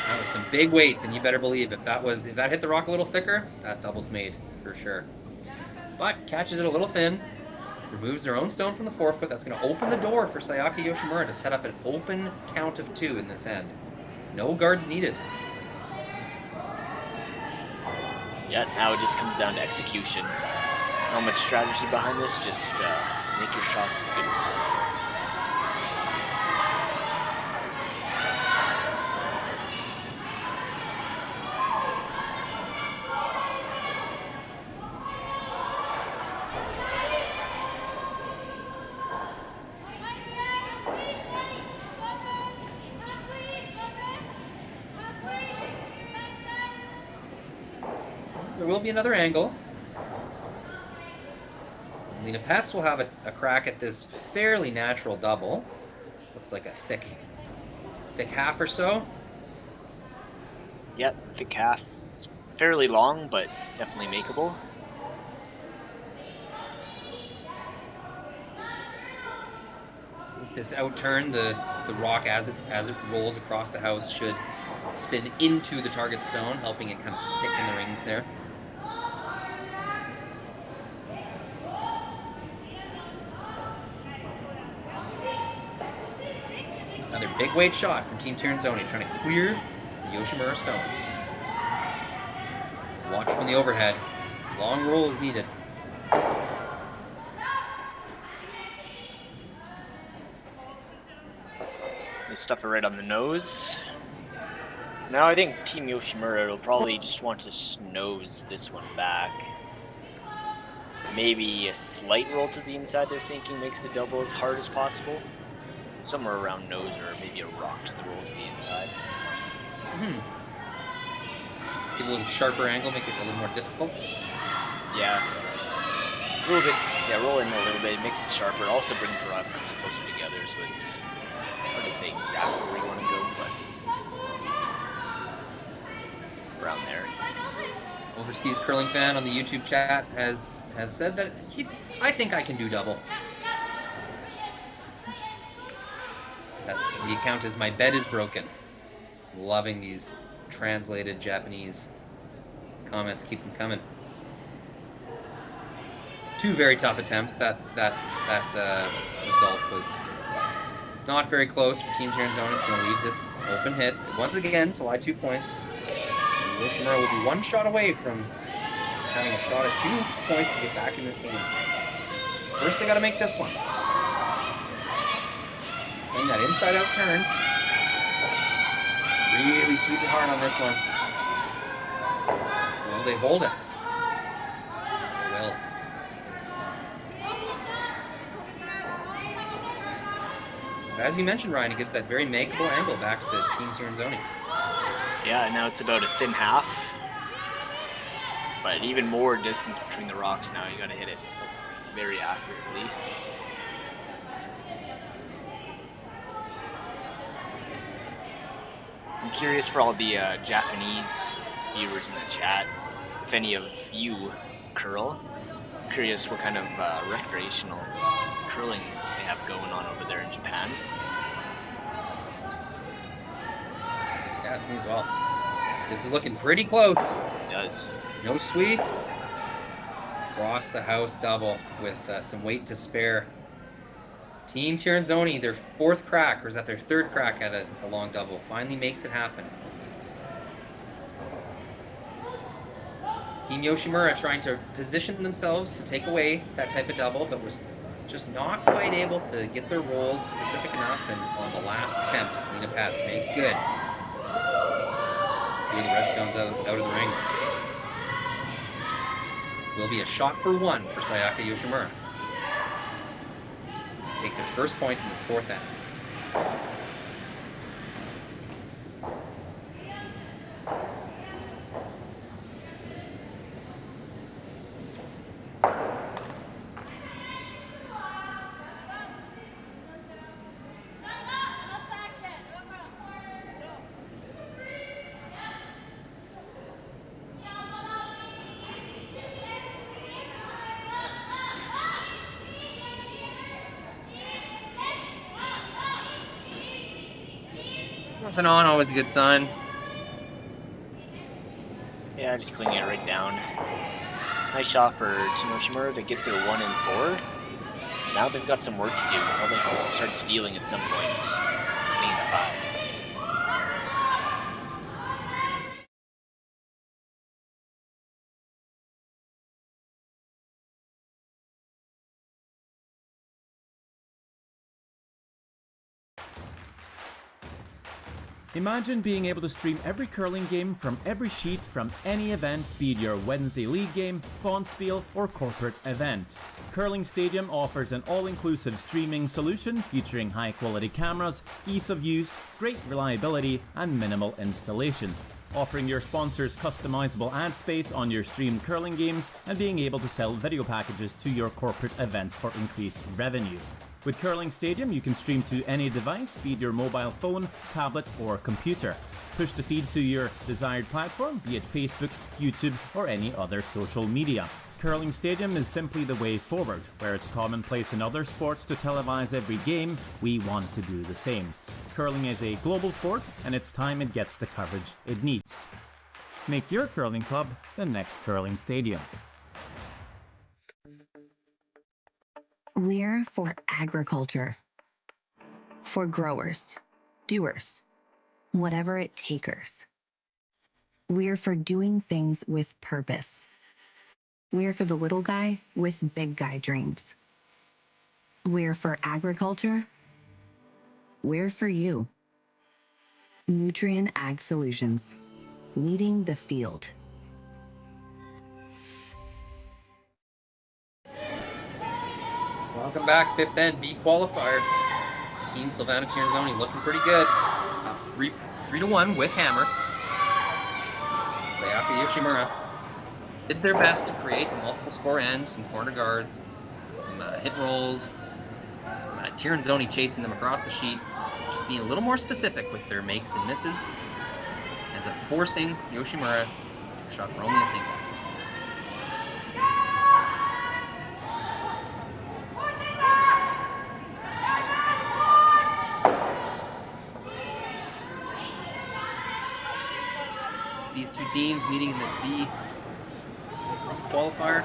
That was some big weights, and you better believe if that hit the rock a little thicker, that double's made for sure. But catches it a little thin. Removes their own stone from the forefoot. That's going to open the door for Sayaka Yoshimura to set up an open count of 2 in this end. No guards needed. Yeah, now it just comes down to execution. Not much strategy behind this, just make your shots as good as possible. There will be another angle. Lena Pats will have a crack at this fairly natural double. Looks like a thick half or so. Yep, thick half. It's fairly long, but definitely makeable. With this outturn, the rock as it rolls across the house should spin into the target stone, helping it kind of stick in the rings there. Another big weight shot from Team Tirinzoni, trying to clear the Yoshimura stones. Watch from the overhead. Long roll is needed. They stuff it right on the nose. So now I think Team Yoshimura will probably just want to nose this one back. Maybe a slight roll to the inside they're thinking makes the double as hard as possible. Somewhere around nose, or maybe a rock to the roll to the inside. Give a little sharper angle, make it a little more difficult. Yeah. A little bit, yeah, roll in a little bit, it makes it sharper. It also brings rocks closer together, so it's hard to say exactly where you want to go, but around there. Overseas curling fan on the YouTube chat has said that I think I can do double. The account is My Bed is Broken. Loving these translated Japanese comments. Keep them coming. 2 very tough attempts. That result was not very close for Team Tirinzoni. It's going to leave this open hit once again to lie 2 points. And Yoshimura will be 1 shot away from having a shot at 2 points to get back in this game. First, they got to make this one. Playing that inside-out turn. Really sweeping hard on this one. Will they hold it? They will. As you mentioned, Ryan, it gives that very makeable angle back to Team Tirinzoni. Yeah, now it's about a thin half. But even more distance between the rocks now. You got to hit it very accurately. I'm curious for all the Japanese viewers in the chat, if any of you curl. I'm curious what kind of recreational curling they have going on over there in Japan. Yeah, it's me as well. This is looking pretty close. No sweep. Across the house double with some weight to spare. Team Tirinzoni, their 4th crack, or is that their 3rd crack at a long double, finally makes it happen. Team Yoshimura trying to position themselves to take away that type of double, but was just not quite able to get their rolls specific enough, and on the last attempt, Lena Pats makes good. Through the Redstones out of the rings. Will be a shot for one for Sayaka Yoshimura. Take their first point in this fourth end. Nothing on, always a good sign. Yeah, just cleaning it right down. Nice shot for Team Yoshimura to get their 1 and 4. Now they've got some work to do. Now they have to start stealing at some point. Getting the 5. Imagine being able to stream every curling game from every sheet from any event, be it your Wednesday league game, bonspiel, or corporate event. Curling Stadium offers an all-inclusive streaming solution featuring high-quality cameras, ease of use, great reliability, and minimal installation. Offering your sponsors customizable ad space on your streamed curling games and being able to sell video packages to your corporate events for increased revenue. With Curling Stadium, you can stream to any device, be it your mobile phone, tablet, or computer. Push the feed to your desired platform, be it Facebook, YouTube, or any other social media. Curling Stadium is simply the way forward. Where it's commonplace in other sports to televise every game, we want to do the same. Curling is a global sport, and it's time it gets the coverage it needs. Make your curling club the next Curling Stadium. We're for agriculture. For growers, doers, whatever it takers. We're for doing things with purpose. We're for the little guy with big guy dreams. We're for agriculture. We're for you. Nutrien Ag Solutions, leading the field. Welcome back, fifth end, B-Qualifier. Team Silvana Tirinzoni looking pretty good. Up 3-1 with hammer. Sayaka Yoshimura did their best to create the multiple score ends, some corner guards, some hit rolls. Tirinzoni chasing them across the sheet, just being a little more specific with their makes and misses. Ends up forcing Yoshimura to a shot for only a single. These two teams meeting in this B qualifier.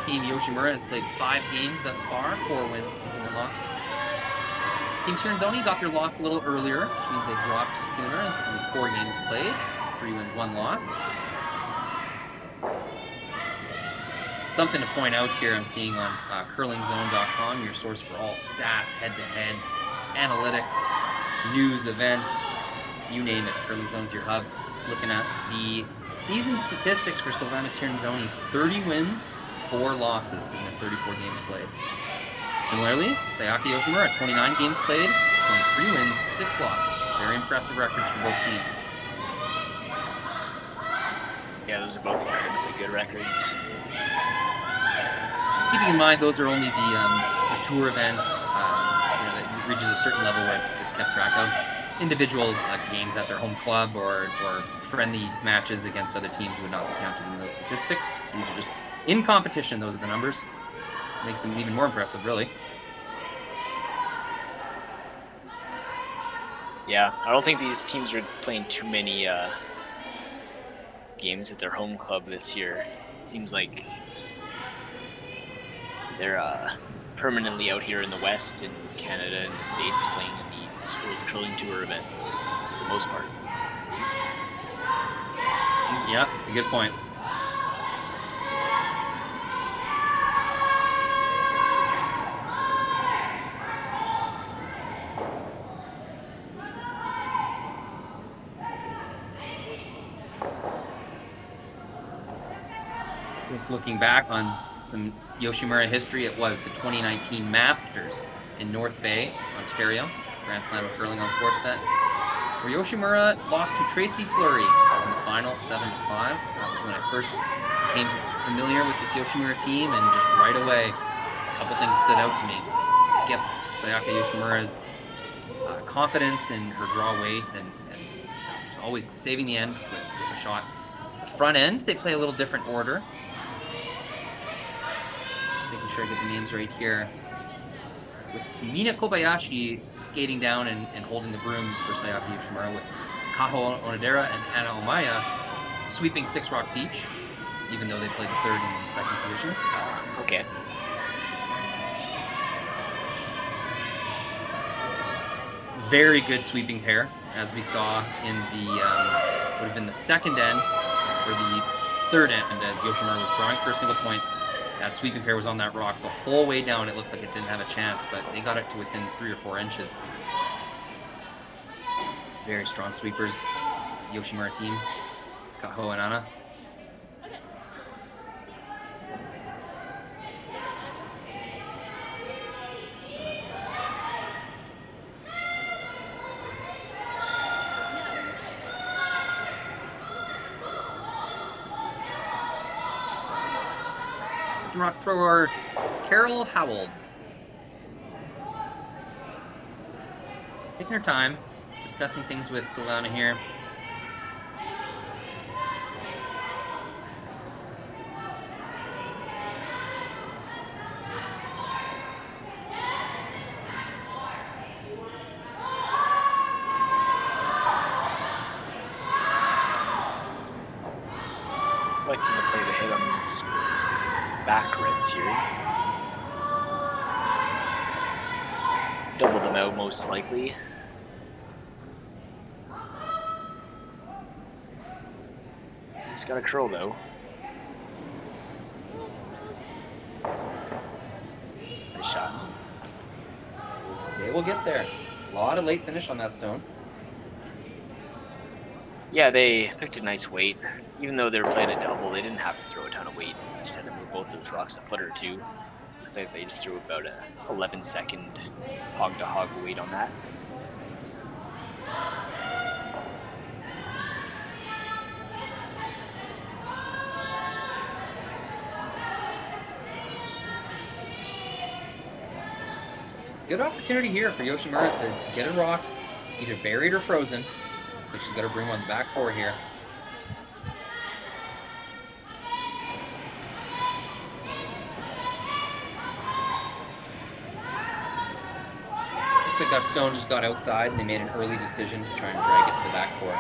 Team Yoshimura has played 5 games thus far, 4 wins and 1 loss. Team Tirinzoni got their loss a little earlier, which means they dropped sooner. Only 4 games played, 3 wins, 1 loss. Something to point out here, I'm seeing on curlingzone.com, your source for all stats, head-to-head, analytics, news, events, you name it. Curling Zone's your hub. Looking at the season statistics for Silvana Tirinzoni, 30 wins, 4 losses in their 34 games played. Similarly, Sayaka Yoshimura, 29 games played, 23 wins, 6 losses. Very impressive records for both teams. Yeah, those are both incredibly good records. Keeping in mind, those are only the tour event, that reaches a certain level where it's kept track of. Individual games at their home club or friendly matches against other teams would not be counted in those statistics. These are just in competition. Those are the numbers. Makes them even more impressive, really. Yeah, I don't think these teams are playing too many games at their home club this year. It seems like they're permanently out here in the West, in Canada and the States, playing in the World Curling Tour events for the most part. Yeah, it's a good point. Just looking back on some Yoshimura history, it was the 2019 Masters in North Bay, Ontario, Grand Slam of Curling on Sportsnet, where Yoshimura lost to Tracy Fleury in the final 7-5. That was when I first became familiar with this Yoshimura team, and just right away, a couple things stood out to me. Skip Sayaka Yoshimura's confidence in her draw weight and just always saving the end with a shot. The front end, they play a little different order. Just making sure I get the names right here. With Mina Kobayashi skating down and holding the broom for Sayaka Yoshimura, with Kaho Onodera and Anna Omaya sweeping 6 rocks each, even though they played the third and second positions. Okay. Very good sweeping pair, as we saw in the, would have been the second end, or the third end, as Yoshimura was drawing for a single point. That sweeping pair was on that rock the whole way down. It looked like it didn't have a chance, but they got it to within 3 or 4 inches. Very strong sweepers, this Yoshimura team, Kaho and Anna. Second rock thrower, Carol Howell. Taking her time, discussing things with Silvana here. I like them to play the hit on these back reds here. Double them out most likely. He's got a curl though. Nice shot. They will get there. A lot of late finish on that stone. Yeah, they picked a nice weight. Even though they were playing a double, they didn't have to throw a ton of weight. They just had to move both those rocks a foot or two. Looks like they just threw about a 11-second hog-to-hog weight on that. Good opportunity here for Yoshimura to get a rock, either buried or frozen. Looks like she's got her broom on the back 4 here. Looks like that stone just got outside and they made an early decision to try and drag it to the back 4.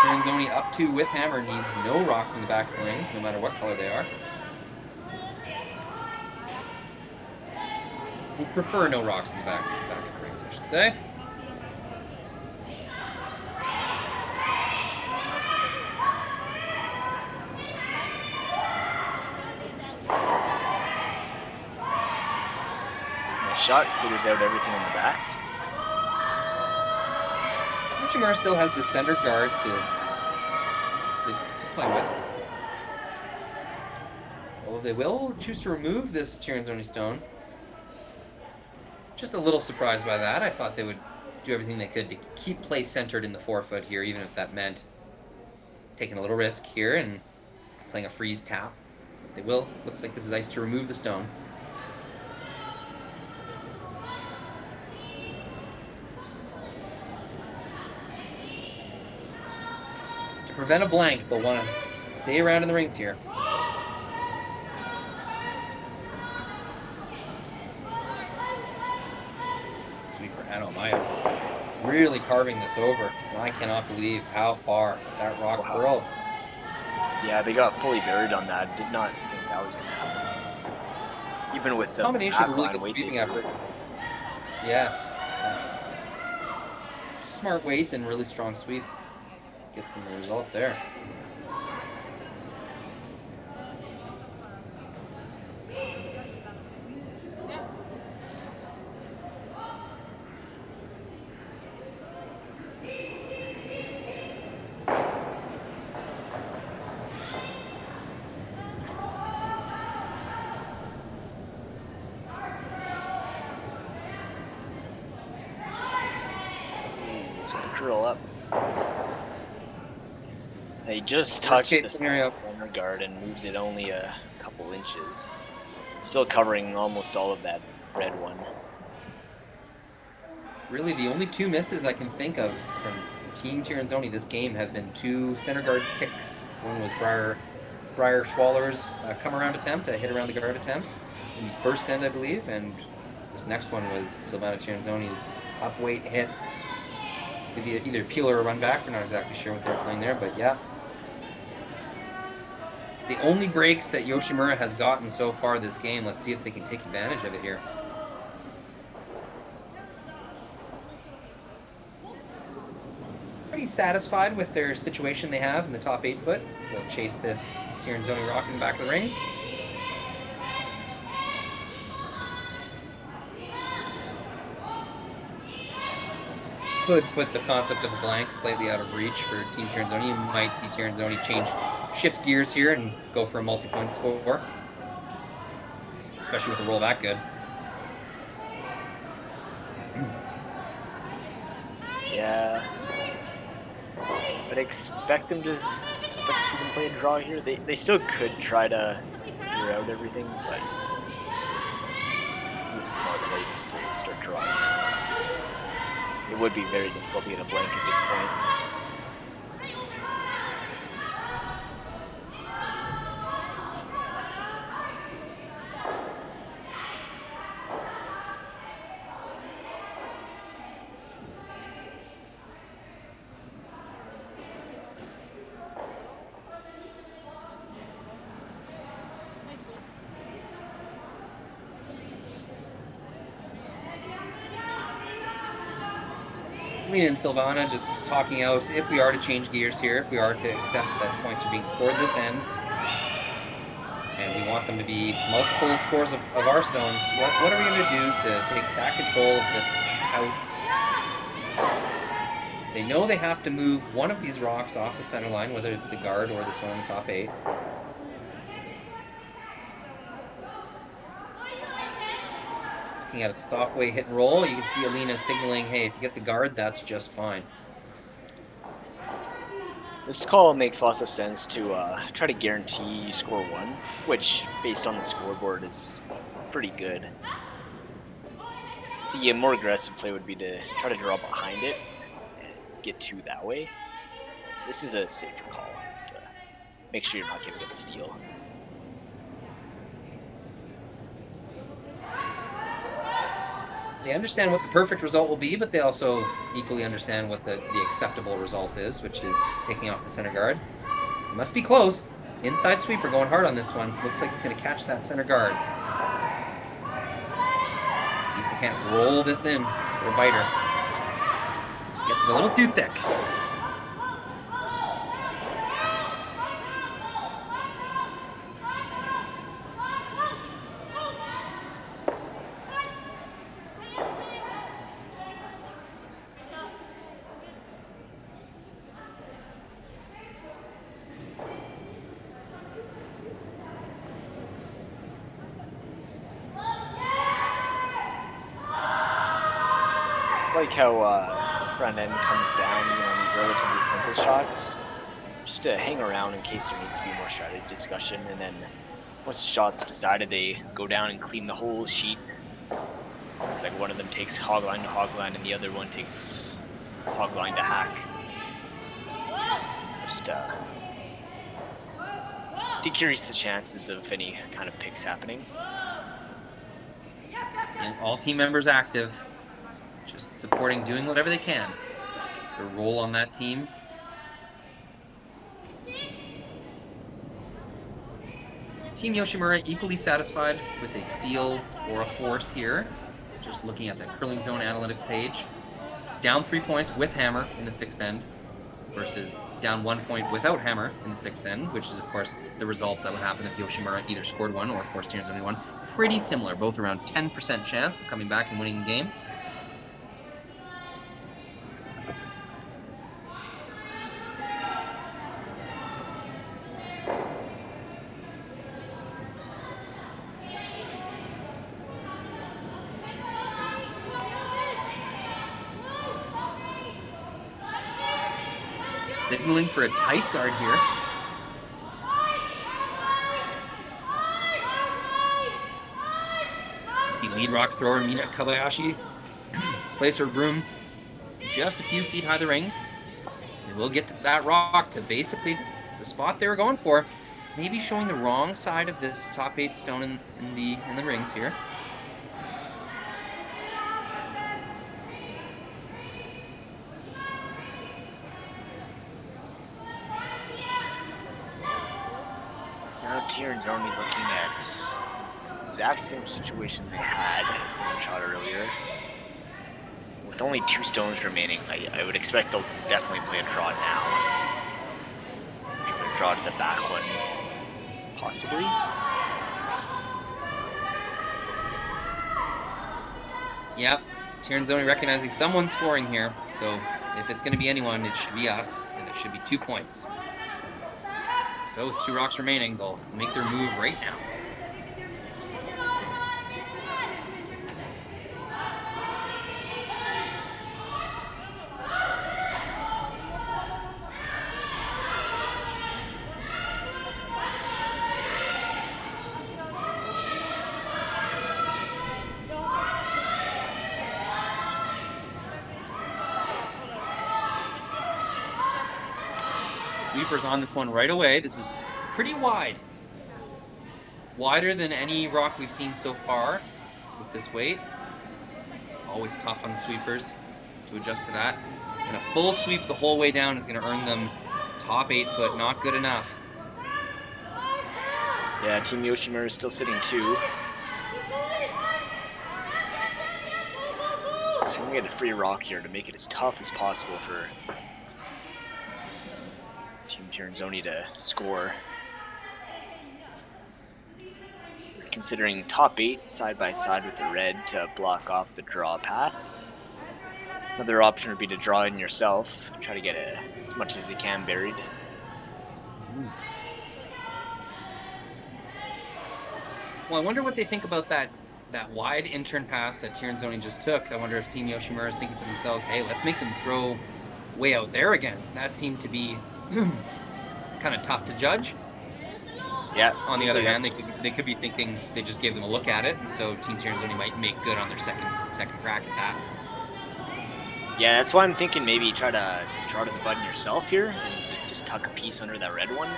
Tirinzoni up 2 with hammer, needs no rocks in the back of the rings, no matter what color they are. Would prefer no rocks in the back of the rings, I should say. Nice shot, clears out everything in the back. Yoshimura still has the center guard to play with. Although they will choose to remove this Tirinzoni stone. Just a little surprised by that. I thought they would do everything they could to keep play centered in the 4-foot here, even if that meant taking a little risk here and playing a freeze tap. But they will. Looks like this is ice to remove the stone. To prevent a blank, they'll want to stay around in the rings here. Sweeper Anna Omaya really carving this over. And I cannot believe how far that rock curled. Yeah, they got fully buried on that. Did not think that was going to happen. Even with the Combination of a really backline good weight sweeping they effort. Yes. Yes. Smart weight and really strong sweep gets them the result there. It's gonna curl up. He just Worst touched case the scenario. center guard and moves it only a couple inches. Still covering almost all of that red one. Really, the only two misses I can think of from Team Tirinzoni this game have been two center guard ticks. One was Briar Schwaller's come around attempt, a hit around the guard attempt in the first end, I believe, and this next one was Silvana Tirinzoni's up weight hit with either peel or a run back. We're not exactly sure what they were playing there, but yeah. It's the only breaks that Yoshimura has gotten so far this game. Let's see if they can take advantage of it here. Pretty satisfied with their situation they have in the top 8 foot. They'll chase this Tirinzoni rock in the back of the rings. Could put the concept of a blank slightly out of reach for Team Tirinzoni. You might see Tirinzoni shift gears here and go for a multi-point score, especially with a roll that good. Yeah. I'd expect them to see them play a draw here. They still could try to figure out everything, but it's smart play just to start drawing. It would be very difficult to get a blank at this point. And Silvana just talking out if we are to change gears here, if we are to accept that points are being scored this end, and we want them to be multiple scores of our stones, what are we going to do to take back control of this house? They know they have to move one of these rocks off the center line, whether it's the guard or this one in the top 8. Looking at a soft way hit and roll, you can see Alina signaling, hey, if you get the guard, that's just fine. This call makes lots of sense to try to guarantee you score 1, which, based on the scoreboard, is pretty good. The more aggressive play would be to try to draw behind it and get 2 that way. This is a safer call to make sure you're not giving up a steal. They understand what the perfect result will be, but they also equally understand what the acceptable result is, which is taking off the center guard. It must be close. Inside sweeper going hard on this one. Looks like it's going to catch that center guard. See if they can't roll this in for a biter. Just gets it a little too thick. Like how front end comes down even on these relatively simple shots, just to hang around in case there needs to be more strategy discussion, and then once the shot's decided, they go down and clean the whole sheet. It's like one of them takes hogline to hogline and the other one takes hogline to hack. Just decrease the chances of any kind of picks happening. And all team members active. Just supporting, doing whatever they can. Their role on that team. Team Yoshimura equally satisfied with a steal or a force here. Just looking at the curling zone analytics page. Down 3 points with hammer in the 6th end versus down 1 point without hammer in the 6th end, which is, of course, the results that would happen if Yoshimura either scored one or forced Tirinzoni one. Pretty similar, both around 10% chance of coming back and winning the game. Signaling for a tight guard here. See lead rock thrower Mina Kobayashi place her broom just a few feet high of the rings. They will get to that rock to basically the spot they were going for. Maybe showing the wrong side of this top 8 stone in the rings here. Tirinzoni looking at the exact same situation they had in the shot earlier. With only 2 stones remaining, I would expect they'll definitely play a draw now. Maybe a draw to the back one, possibly. Yep, Tirinzoni recognizing someone's scoring here, so if it's going to be anyone, it should be us, and it should be 2 points. So, 2 rocks remaining. They'll make their move right now. Sweepers on this one right away. This is pretty wide. Wider than any rock we've seen so far with this weight. Always tough on the sweepers to adjust to that. And a full sweep the whole way down is going to earn them top 8 foot. Not good enough. Yeah, Team Yoshimura is still sitting 2. So we get a free rock here to make it as tough as possible for Team Tirinzoni to score. Considering top 8 side by side with the red to block off the draw path. Another option would be to draw in yourself, try to get as much as you can buried. Well, I wonder what they think about that wide intern path that Tirinzoni just took. I wonder if Team Yoshimura is thinking to themselves, hey, let's make them throw way out there again. That seemed to be kind of tough to judge. Yeah. On the other hand, they could be thinking they just gave them a look at it, and so Team Tirinzoni might make good on their second crack at that. Yeah, that's why I'm thinking maybe try to draw to the button yourself here and just tuck a piece under that red one.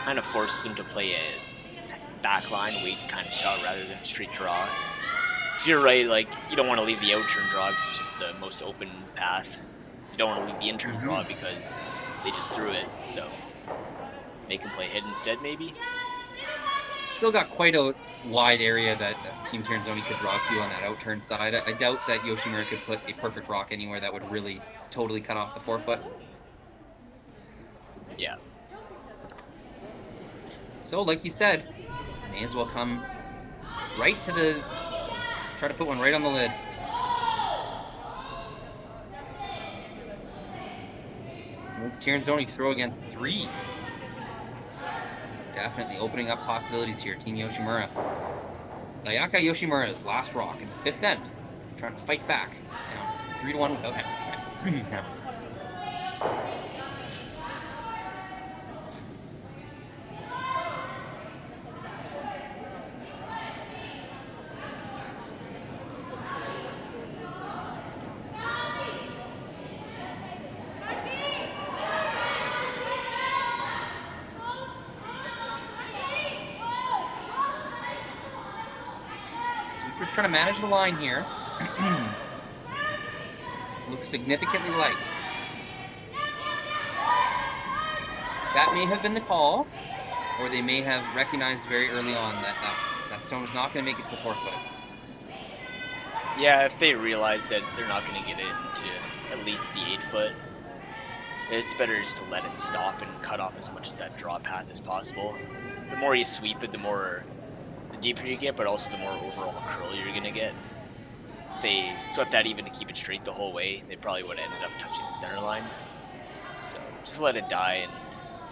Kind of force them to play a backline weight kind of shot rather than a straight draw. You're right, like you don't want to leave the out turn draw because it's just the most open path. You don't want to leave the in-turn draw because they just threw it, so they can play hit instead, maybe. Still got quite a wide area that Team Tirinzoni could draw to on that out-turn side. I doubt that Yoshimura could put a perfect rock anywhere that would really totally cut off the forefoot. Yeah. So, like you said, may as well come right to the... Try to put one right on the lid. Tirinzoni throw against 3. Definitely opening up possibilities here, Team Yoshimura. Sayaka Yoshimura's last rock in the 5th end. Trying to fight back. Down 3-1 without hammer. Trying to manage the line here. Looks significantly light. That may have been the call. or they may have recognized very early on that stone is not going to make it to the 4 foot. Yeah, if they realize that they're not going to get it into at least the 8 foot, it's better just to let it stop and cut off as much of that draw path as possible. The more you sweep it, the deeper you get, but also the more overall curl you're going to get. If they swept that even to keep it straight the whole way, they probably would have ended up touching the center line. So just let it die and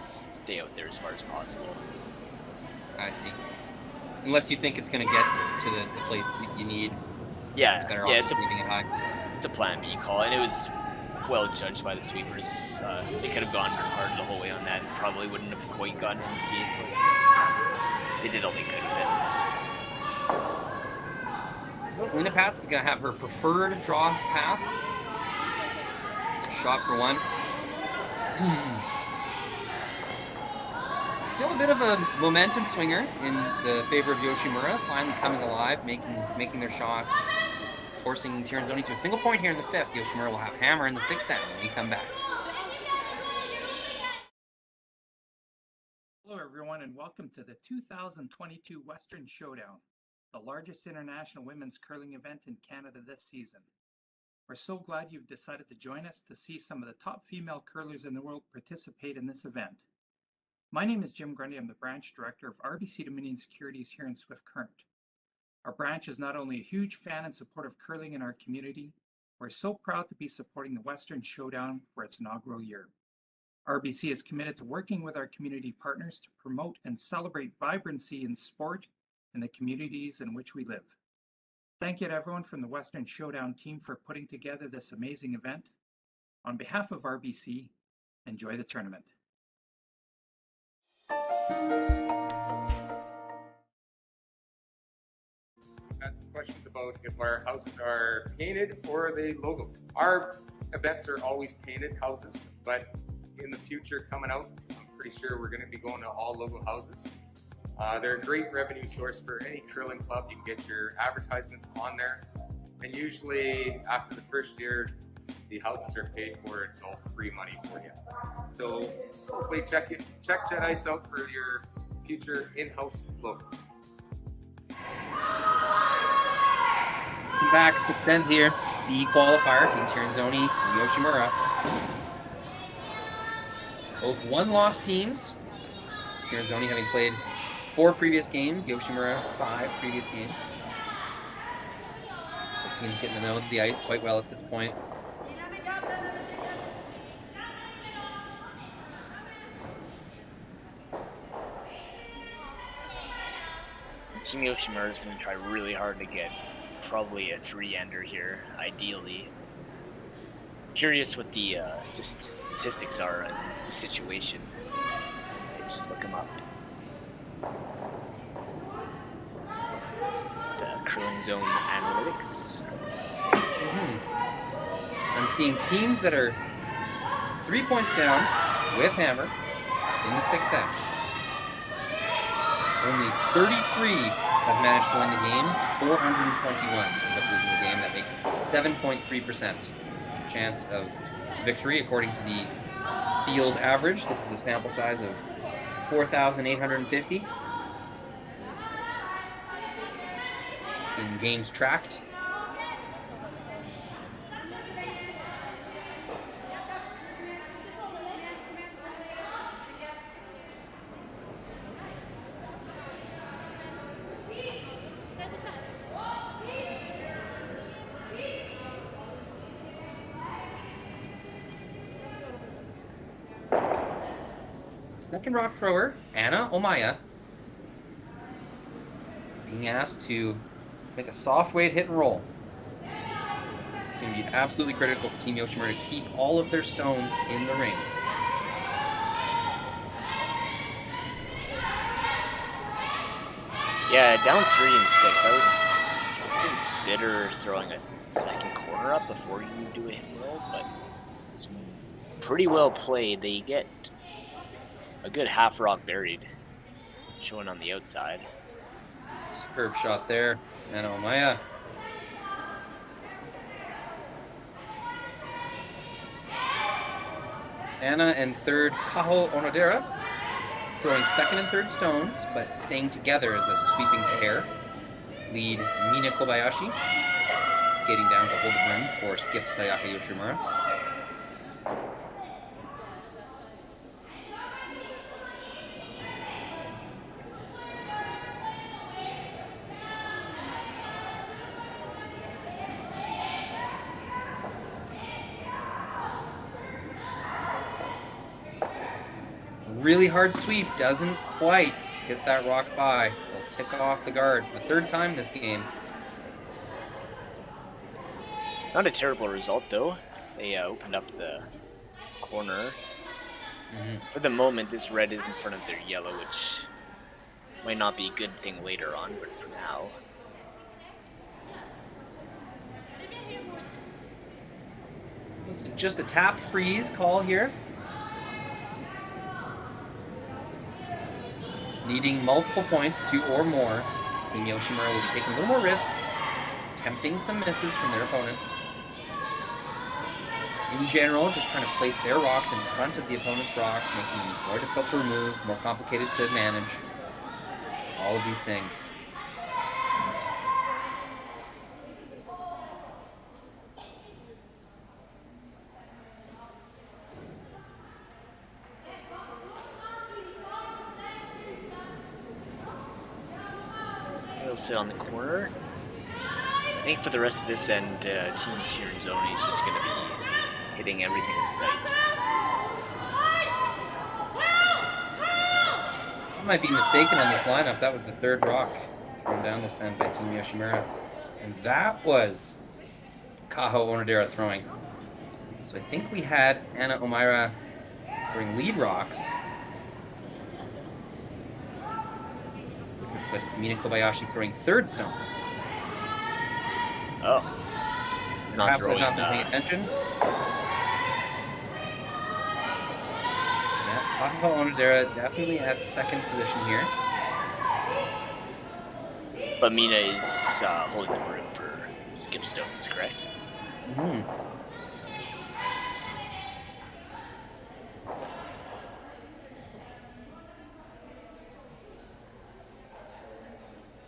stay out there as far as possible. I see. Unless you think it's going to get to the place that you need. Yeah, it's better yeah, off leaving it high. It's a plan B call, and it was well judged by the sweepers. They could have gone hard the whole way on that and probably wouldn't have quite gotten into the 8 foot, so they did all they could with it. Linnipat's going to have her preferred draw path. Shot for one. Still a bit of a momentum swinger in the favor of Yoshimura, finally coming alive, making their shots, forcing Tirinzoni to a single point here in the 5th. Yoshimura will have hammer in the 6th then when we come back. Hello everyone and welcome to the 2022 Western Showdown, the largest international women's curling event in Canada this season. We're so glad you've decided to join us to see some of the top female curlers in the world participate in this event. My name is Jim Grundy. I'm the branch director of RBC Dominion Securities here in Swift Current. Our branch is not only a huge fan and supporter of curling in our community, we're so proud to be supporting the Western Showdown for its inaugural year. RBC is committed to working with our community partners to promote and celebrate vibrancy in sport in the communities in which we live. Thank you to everyone from the Western Showdown team for putting together this amazing event. On behalf of RBC, enjoy the tournament. Had some questions about if our houses are painted or they logo. Our events are always painted houses, but in the future coming out, I'm pretty sure we're going to be going to all logo houses. They're a great revenue source for any curling club. You can get your advertisements on there, and usually after the first year, the houses are paid for. It's all free money for you. So hopefully check Jet Ice out for your future in-house logo. Welcome back, 6th end here. B-Qualifier, Team Tirinzoni, Yoshimura. Both one-loss teams. Tirinzoni having played 4 previous games, Yoshimura 5 previous games. Both teams getting to know the ice quite well at this point. Team Yoshimura is going to try really hard to get probably a 3-ender here, ideally. Curious what the statistics are in the situation. Just look them up. The curling zone analytics. I'm seeing teams that are 3 points down with hammer in the 6th end. Only 33 have managed to win the game. 421 end up losing the game. That makes 7.3% chance of victory according to the field average. This is a sample size of 4,850 in games tracked. Second rock thrower, Anna Omaya, being asked to make a soft weight hit and roll. It's going to be absolutely critical for Team Yoshimura to keep all of their stones in the rings. Yeah, down 3 and 6. I would consider throwing a second corner up before you do a hit and roll, but it's pretty well played. They get a good half rock buried, showing on the outside. Superb shot there, Anna Omaya. Anna and third, Kaho Onodera. throwing second and third stones, but staying together as a sweeping pair. Lead Mina Kobayashi, skating down to hold the room for skip Sayaka Yoshimura. Really hard sweep, doesn't quite get that rock by. They'll tick off the guard for the third time this game. Not a terrible result though. They opened up the corner. For the moment, this red is in front of their yellow, which might not be a good thing later on, but for now. It's just a tap freeze call here. Needing multiple points, 2 or more. Team Yoshimura will be taking a little more risks, tempting some misses from their opponent. In general, just trying to place their rocks in front of the opponent's rocks, making them more difficult to remove, more complicated to manage. All of these things. They'll sit on the corner. I think for the rest of this end, Team Tirinzoni is just going to be hitting everything in sight. I might be mistaken on this lineup. That was the third rock thrown down this end by Team Yoshimura. And that was Kaho Onodera throwing. So I think we had Anna Omaira throwing lead rocks. With Mina Kobayashi throwing third stones. Oh. Perhaps I've not been paying attention. Yeah, Kaho Onodera definitely at second position here. But Mina is holding the room for skip stones, correct?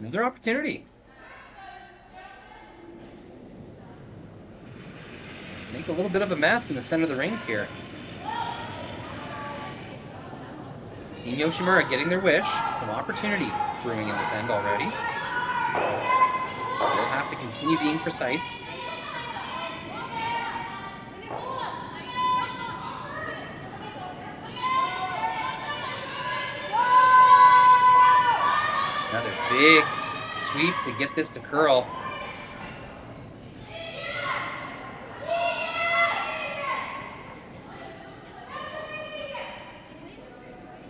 Another opportunity. Make a little bit of a mess in the center of the rings here. Team Yoshimura getting their wish. Some opportunity brewing in this end already. They'll have to continue being precise. Another big sweep to get this to curl.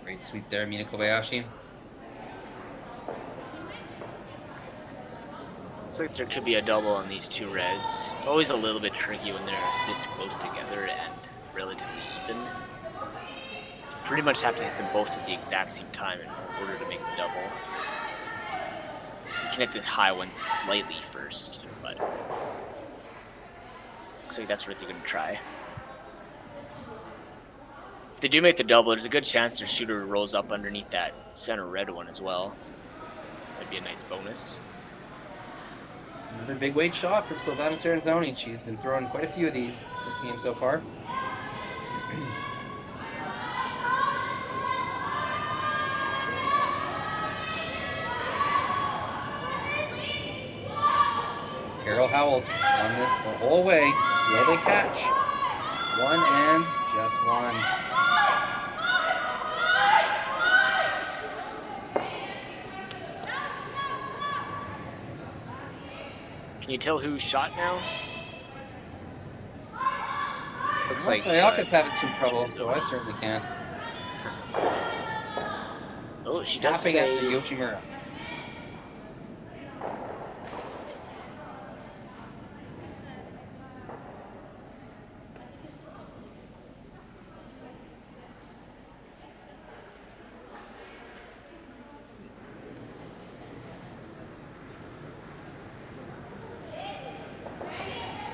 Great sweep there, Mina Kobayashi. Looks like there could be a double on these two reds. It's always a little bit tricky when they're this close together and relatively even. So pretty much have to hit them both at the exact same time in order to make the double. You can hit this high one slightly first, but looks like that's what they're going to try. If they do make the double, there's a good chance their shooter rolls up underneath that center red one as well. That'd be a nice bonus. Another big weight shot from Silvana Tirinzoni. She's been throwing quite a few of these this game so far. Carol Howell on this the whole way. Will they catch? One and just one. Can you tell who shot now? Looks Well, like Sayaka's having some trouble, so I certainly can't. Oh, she does Tapping say at the Yoshimura.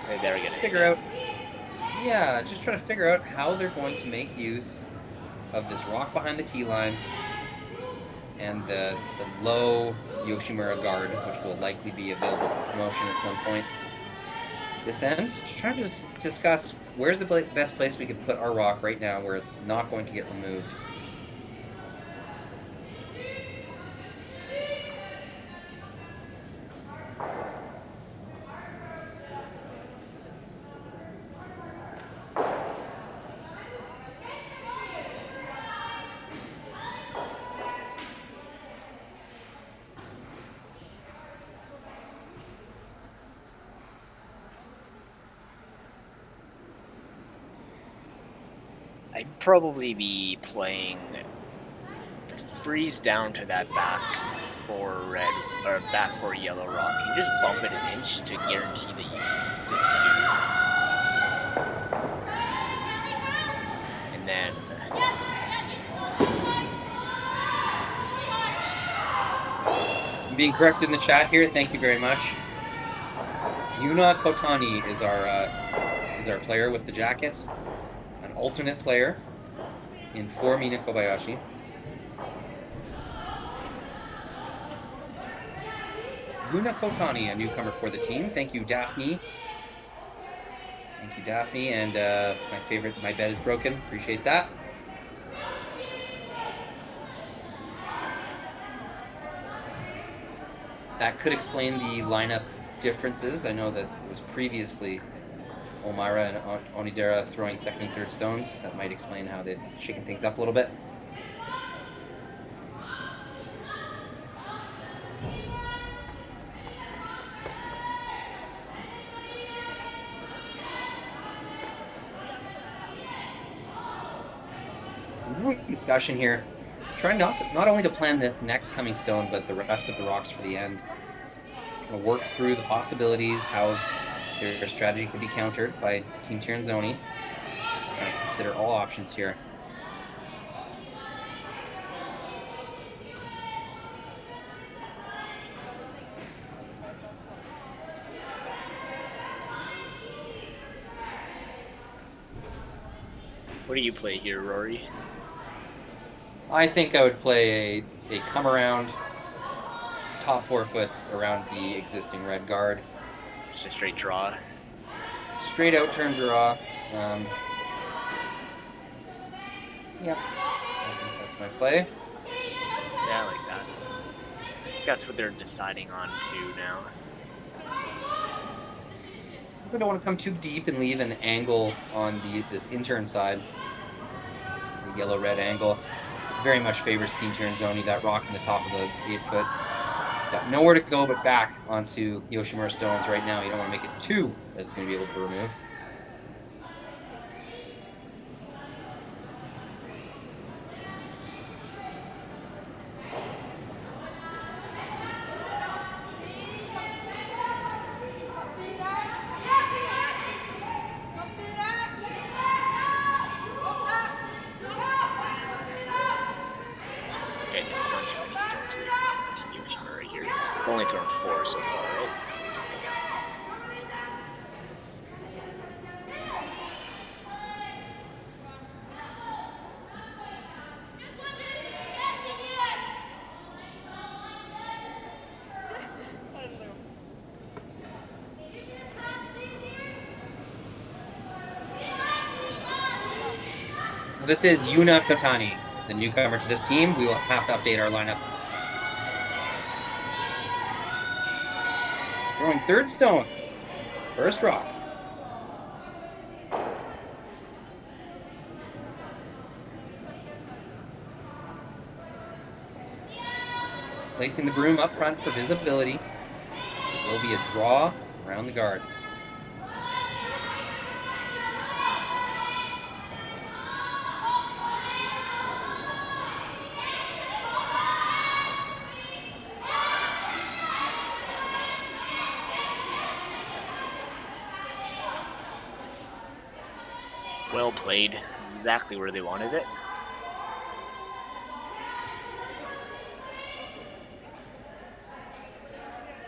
say they're gonna figure out. Yeah, just trying to figure out how they're going to make use of this rock behind the tee line and the low Yoshimura guard, which will likely be available for promotion at some point. This end, just trying to discuss where's the best place we could put our rock right now where it's not going to get removed. I'd probably be playing freeze down to that back for red or back for yellow rock. You just bump it an inch to guarantee that you sit here. And then I'm being corrected in the chat here. Thank you very much. Yuna Kotani is our player with the jacket. An alternate player in for Mina Kobayashi. Yuna Kotani, a newcomer for the team. Thank you, Daphne. Thank you, Daphne. And my favorite, my bed is broken. Appreciate that. That could explain the lineup differences. I know that it was previously Omira and Onidera throwing second and third stones. That might explain how they've shaken things up a little bit. Discussion here. Trying not only to plan this next coming stone, but the rest of the rocks for the end. Trying to work through the possibilities, how their strategy could be countered by Team Tirinzoni. Just trying to consider all options here. what do you play here, Rory? I think I would play a come around top 4 foot around the existing red guard. Just a straight draw. Straight out turn draw. Yeah, I think that's my play. Yeah, I like that. That's what they're deciding on too now. I don't want to come too deep and leave an angle on this intern side. The yellow-red angle very much favors Team Tirinzoni. That rock in the top of the 8 foot. It's got nowhere to go but back onto Yoshimura stones right now. You don't want to make it 2 that it's going to be able to remove. Only thrown 4 so far, right? This is Yuna Kotani, the newcomer to this team. We will have to update our lineup. Throwing third stone. First rock. Placing the broom up front for visibility. It will be a draw around the guard. Well played. Exactly where they wanted it.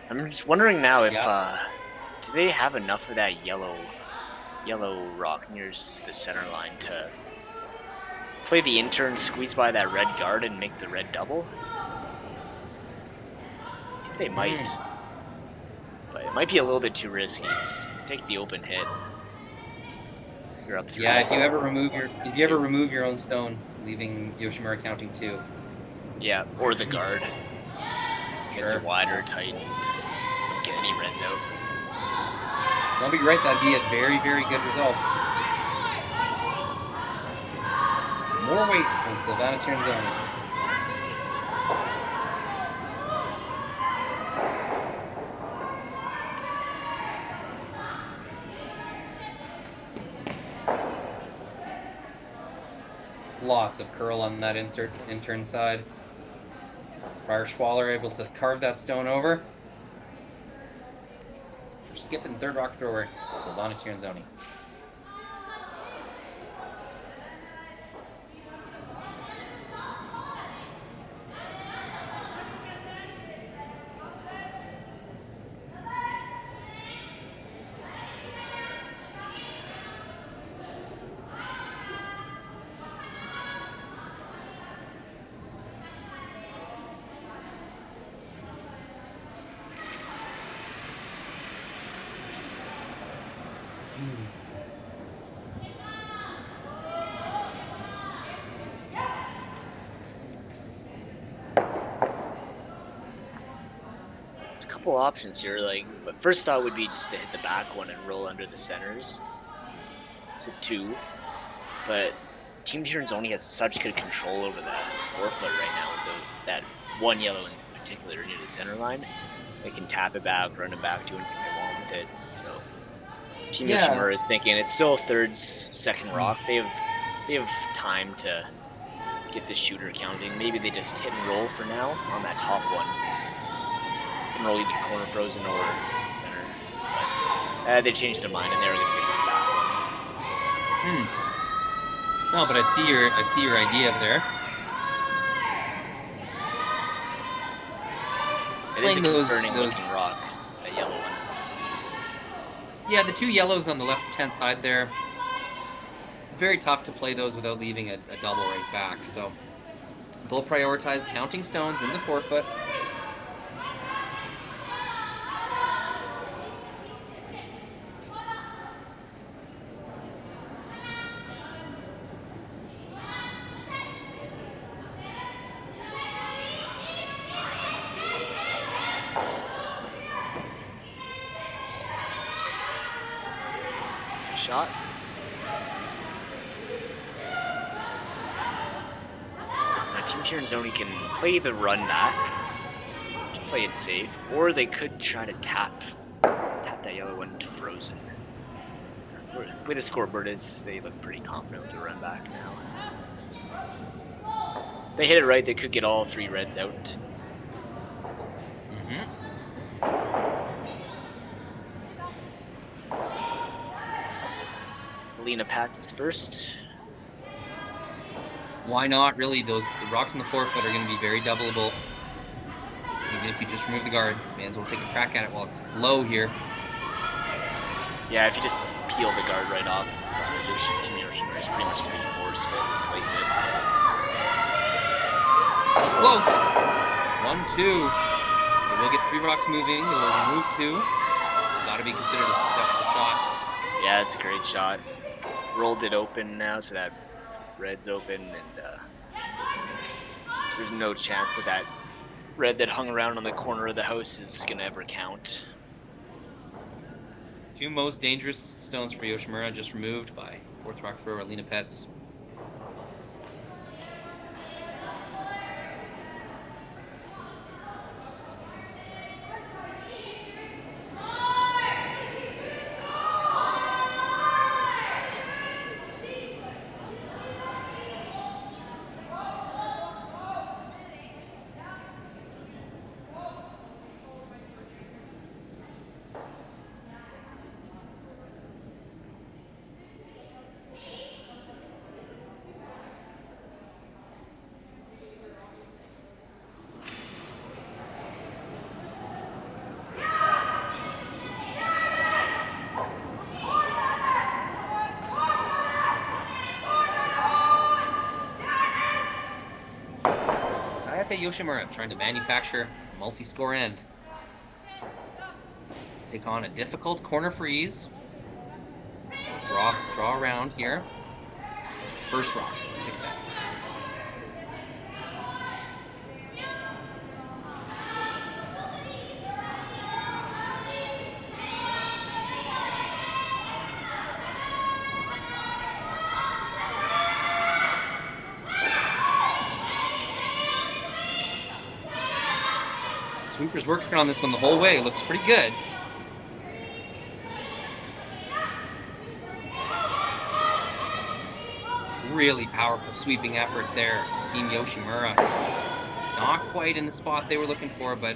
I'm just wondering now if do they have enough of that yellow rock near the center line to play the intern, squeeze by that red guard, and make the red double? they might. But it might be a little bit too risky. Just take the open hit. You're up 3. Yeah, if you ever remove your own stone, leaving Yoshimura counting 2. Yeah, or the guard. Gets Sure. it wide or tight. Don't get any reds out. Don't be right, that'd be a very, very good result. Some more weight from Silvana Tirinzoni. Lots of curl on that intern side. Prior Schwaller able to carve that stone over. For skip and third rock thrower, Silvana Tirinzoni. Couple options here, like, but first thought would be just to hit the back one and roll under the centers. It's a 2, but Team Tirinzoni has such good control over that forefoot right now. That one yellow in particular near the center line, they can tap it back, run it back, do anything they want with it. So Team Yoshimura is thinking it's still second rock. They have time to get the shooter counting. Maybe they just hit and roll for now on that top one. Roll either corner frozen or center. But, they changed their mind and they were going to pick up that one. No, but I see your idea there. It is a concerning looking rock, that yellow one. Yeah, the 2 yellows on the left-hand side there. Very tough to play those without leaving a double right back. So they'll prioritize counting stones in the forefoot. Shot. Now Team Tirinzoni can play the run back, play it safe, or they could try to tap that yellow one to frozen. The way the scoreboard is, they look pretty confident with the run back now. If they hit it right, they could get all 3 reds out. Alina Pats first. Why not? Really, the rocks in the forefoot are going to be very doubleable. Even if you just remove the guard, may as well take a crack at it while it's low here. Yeah, if you just peel the guard right off, Team Yoshimura is pretty much going to be forced to place it. Close. 1-2. They will get 3 rocks moving. They will remove 2. It's got to be considered a successful shot. Yeah, it's a great shot. Rolled it open now, so that red's open, and there's no chance that red that hung around on the corner of the house is going to ever count. 2 most dangerous stones for Yoshimura just removed by 4th rock thrower Alina Pets. Sayaka Yoshimura trying to manufacture a multi-score end. take on a difficult corner freeze. Draw around here. First rock, 6 net. Sweeper's working on this one the whole way. Looks pretty good. Really powerful sweeping effort there. Team Yoshimura. Not quite in the spot they were looking for, but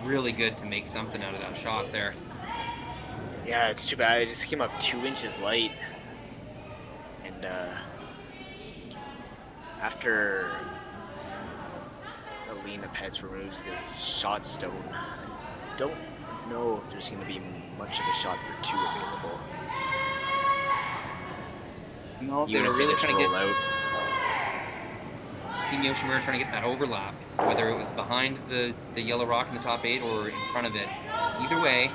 really good to make something out of that shot there. Yeah, it's too bad. It just came up 2 inches light. And after Alina Pets removes this shot stone, I don't know if there's going to be much of a shot for 2 available. No, they were really trying to get out. Team Yoshimura trying to get that overlap, whether it was behind the yellow rock in the top 8 or in front of it. Either way,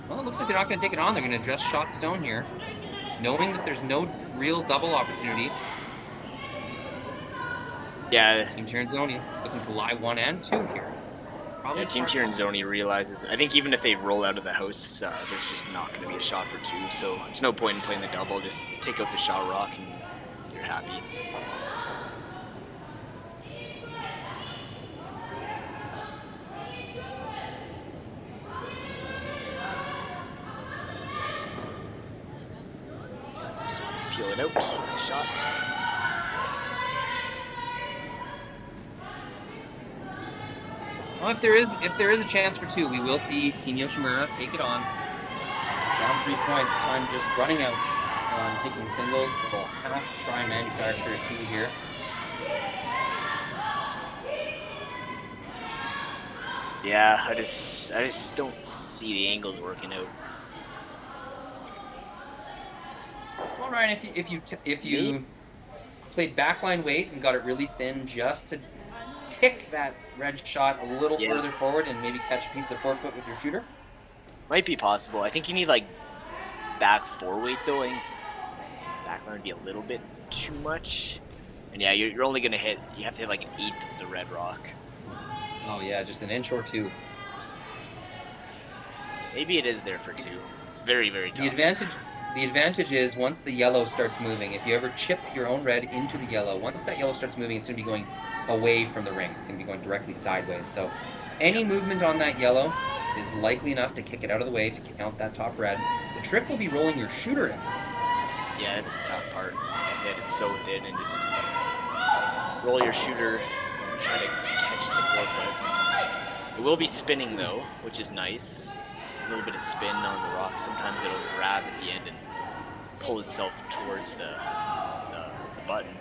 well, it looks like they're not going to take it on. They're going to address shot stone here, knowing that there's no real double opportunity. Yeah. Team Tirinzoni looking to lie 1 and 2 here. Probably Team Tirinzoni realizes, I think even if they roll out of the house, there's just not going to be a shot for 2, so there's no point in playing the double. Just take out the shot rock and you're happy. Just peel it out, shot. Well, if there is a chance for 2, we will see Team Yoshimura take it on. Down 3 points, time just running out on taking singles. They'll have to try and manufacture a 2 here. Yeah, I just don't see the angles working out. Well, Ryan, if you played backline weight and got it really thin just to tick that red shot a little further forward and maybe catch a piece of the forefoot with your shooter? Might be possible. I think you need like back 4 weight though. I think backline would be a little bit too much. And yeah, you're only gonna hit. You have to hit like an 1/8 of the red rock. Oh yeah, just an inch or 2. Maybe it is there for 2. It's very, very tough. The advantage is once the yellow starts moving, if you ever chip your own red into the yellow, once that yellow starts moving, it's going to be going away from the rings. It's going to be going directly sideways. So any movement on that yellow is likely enough to kick it out of the way to count that top red. The trick will be rolling your shooter in. Yeah, that's the tough part. That's it. It's so thin and just roll your shooter and try to catch the forefoot. It will be spinning though, which is nice. A little bit of spin on the rock. Sometimes it'll grab at the end and pull itself towards the button.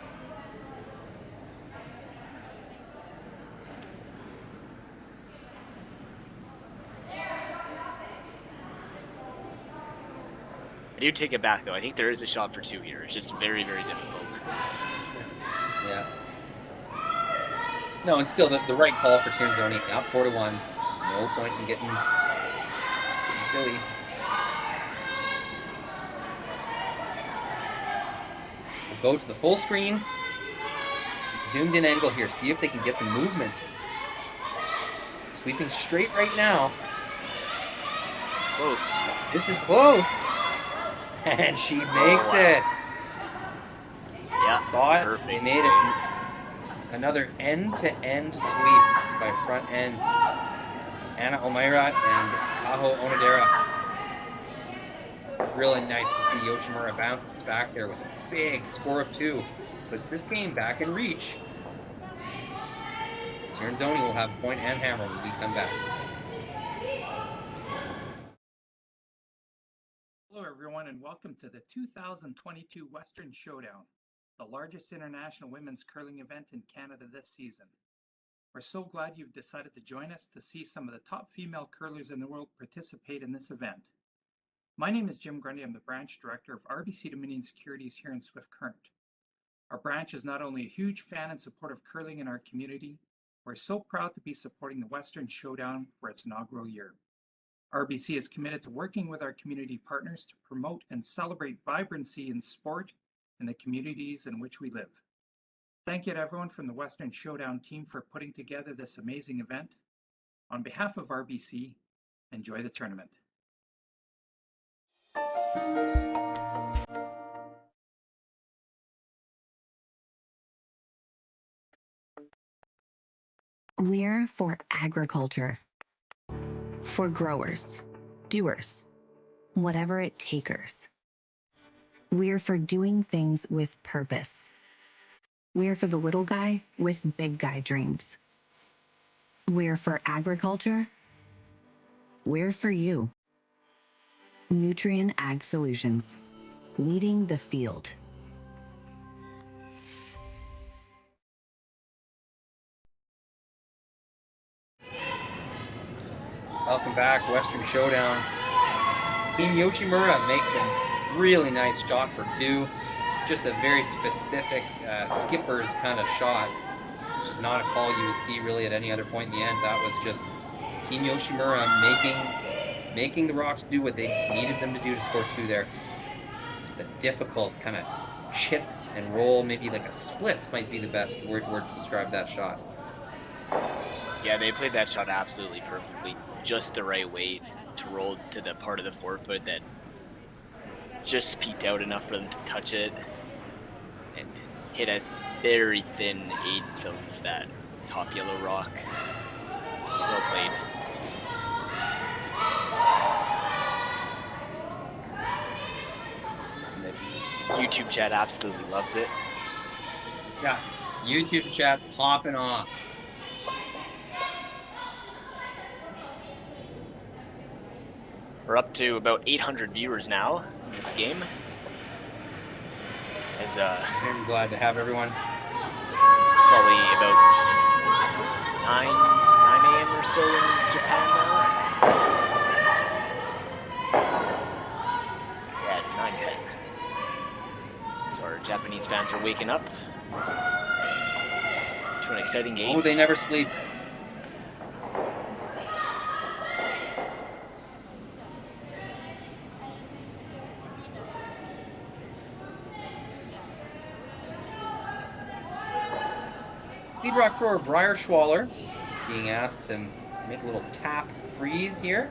I do take it back though. I think there is a shot for 2 here. It's just very, very difficult. Yeah. No, and still the right call for Tirinzoni. Up 4-1. No point in getting silly. We'll go to the full screen. Zoomed in angle here. See if they can get the movement. Sweeping straight right now. It's close. This is close. And she makes it. Yeah. Saw it. Perfect. They made it. Another end-to-end sweep by front end. Anna Omaira and Kaho Onodera. Really nice to see Yoshimura bounce back there with a big score of 2. Puts this game back in reach. Tirinzoni will have point and hammer when we come back. Hello everyone and welcome to the 2022 Western Showdown, the largest international women's curling event in Canada this season. We're so glad you've decided to join us to see some of the top female curlers in the world participate in this event. My name is Jim Grundy. I'm the branch director of RBC Dominion Securities here in Swift Current. Our branch is not only a huge fan and support of curling in our community, we're so proud to be supporting the Western Showdown for its inaugural year. RBC is committed to working with our community partners to promote and celebrate vibrancy in sport in the communities in which we live. Thank you to everyone from the Western Showdown team for putting together this amazing event. On behalf of RBC, enjoy the tournament. We're for agriculture, for growers, doers, whatever it takers. We're for doing things with purpose. We're for the little guy with big guy dreams. We're for agriculture. We're for you. Nutrien Ag Solutions, leading the field. Welcome back, Western Showdown. Team Yoshimura makes a really nice shot for two. Just a very specific skipper's kind of shot, which is not a call you would see really at any other point in the end. That was just Team Yoshimura making the Rocks do what they needed them to do to score two there. The difficult kind of chip and roll, maybe like a split might be the best word to describe that shot. Yeah, they played that shot absolutely perfectly. Just the right way to roll to the part of the forefoot that just peeked out enough for them to touch it and hit a very thin eighth of that top yellow rock. Well played. And the YouTube chat absolutely loves it. Yeah, YouTube chat popping off. We're up to about 800 viewers now in this game. As Very glad to have everyone. It's probably about 9 a.m. or so in Japan now. Yeah, 9:10. So our Japanese fans are waking up to an exciting game. Oh, they never sleep. Lead rock thrower Briar Schwaller being asked to make a little tap freeze here.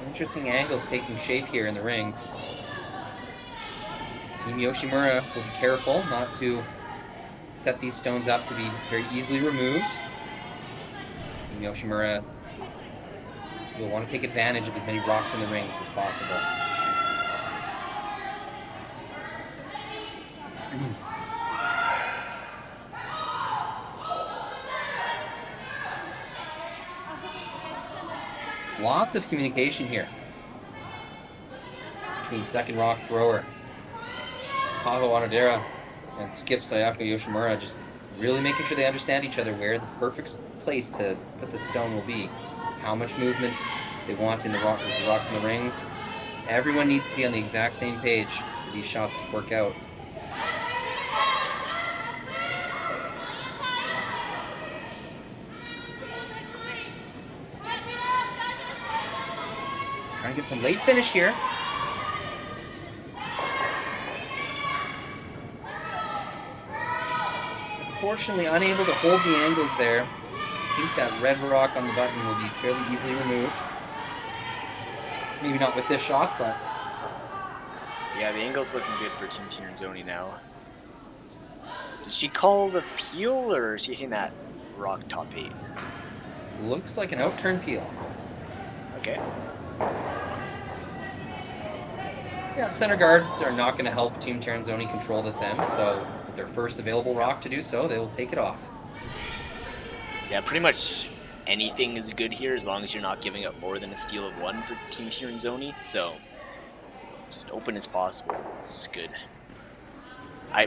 Interesting angles taking shape here in the rings. Team Yoshimura will be careful not to set these stones up to be very easily removed. Team Yoshimura will want to take advantage of as many rocks in the rings as possible. Lots of communication here between second rock thrower Kaho Onodera and skip Sayaka Yoshimura, just really making sure they understand each other, where the perfect place to put the stone will be, how much movement they want in the rock with the rocks in the rings. Everyone needs to be on the exact same page for these shots to work out. Trying to get some late finish here. Unfortunately, unable to hold the angles there. I think that red rock on the button will be fairly easily removed. Maybe not with this shot, but... Yeah, the angle's looking good for Team Tirinzoni now. Did she call the peel, or is she hitting that rock top 8? Looks like an outturn peel. Okay. Yeah, center guards are not going to help Team Tirinzoni control this end, so with their first available rock to do so, they will take it off. Yeah, pretty much anything is good here as long as you're not giving up more than a steal of 1 for Team Tirinzoni, so just open as possible. This is good.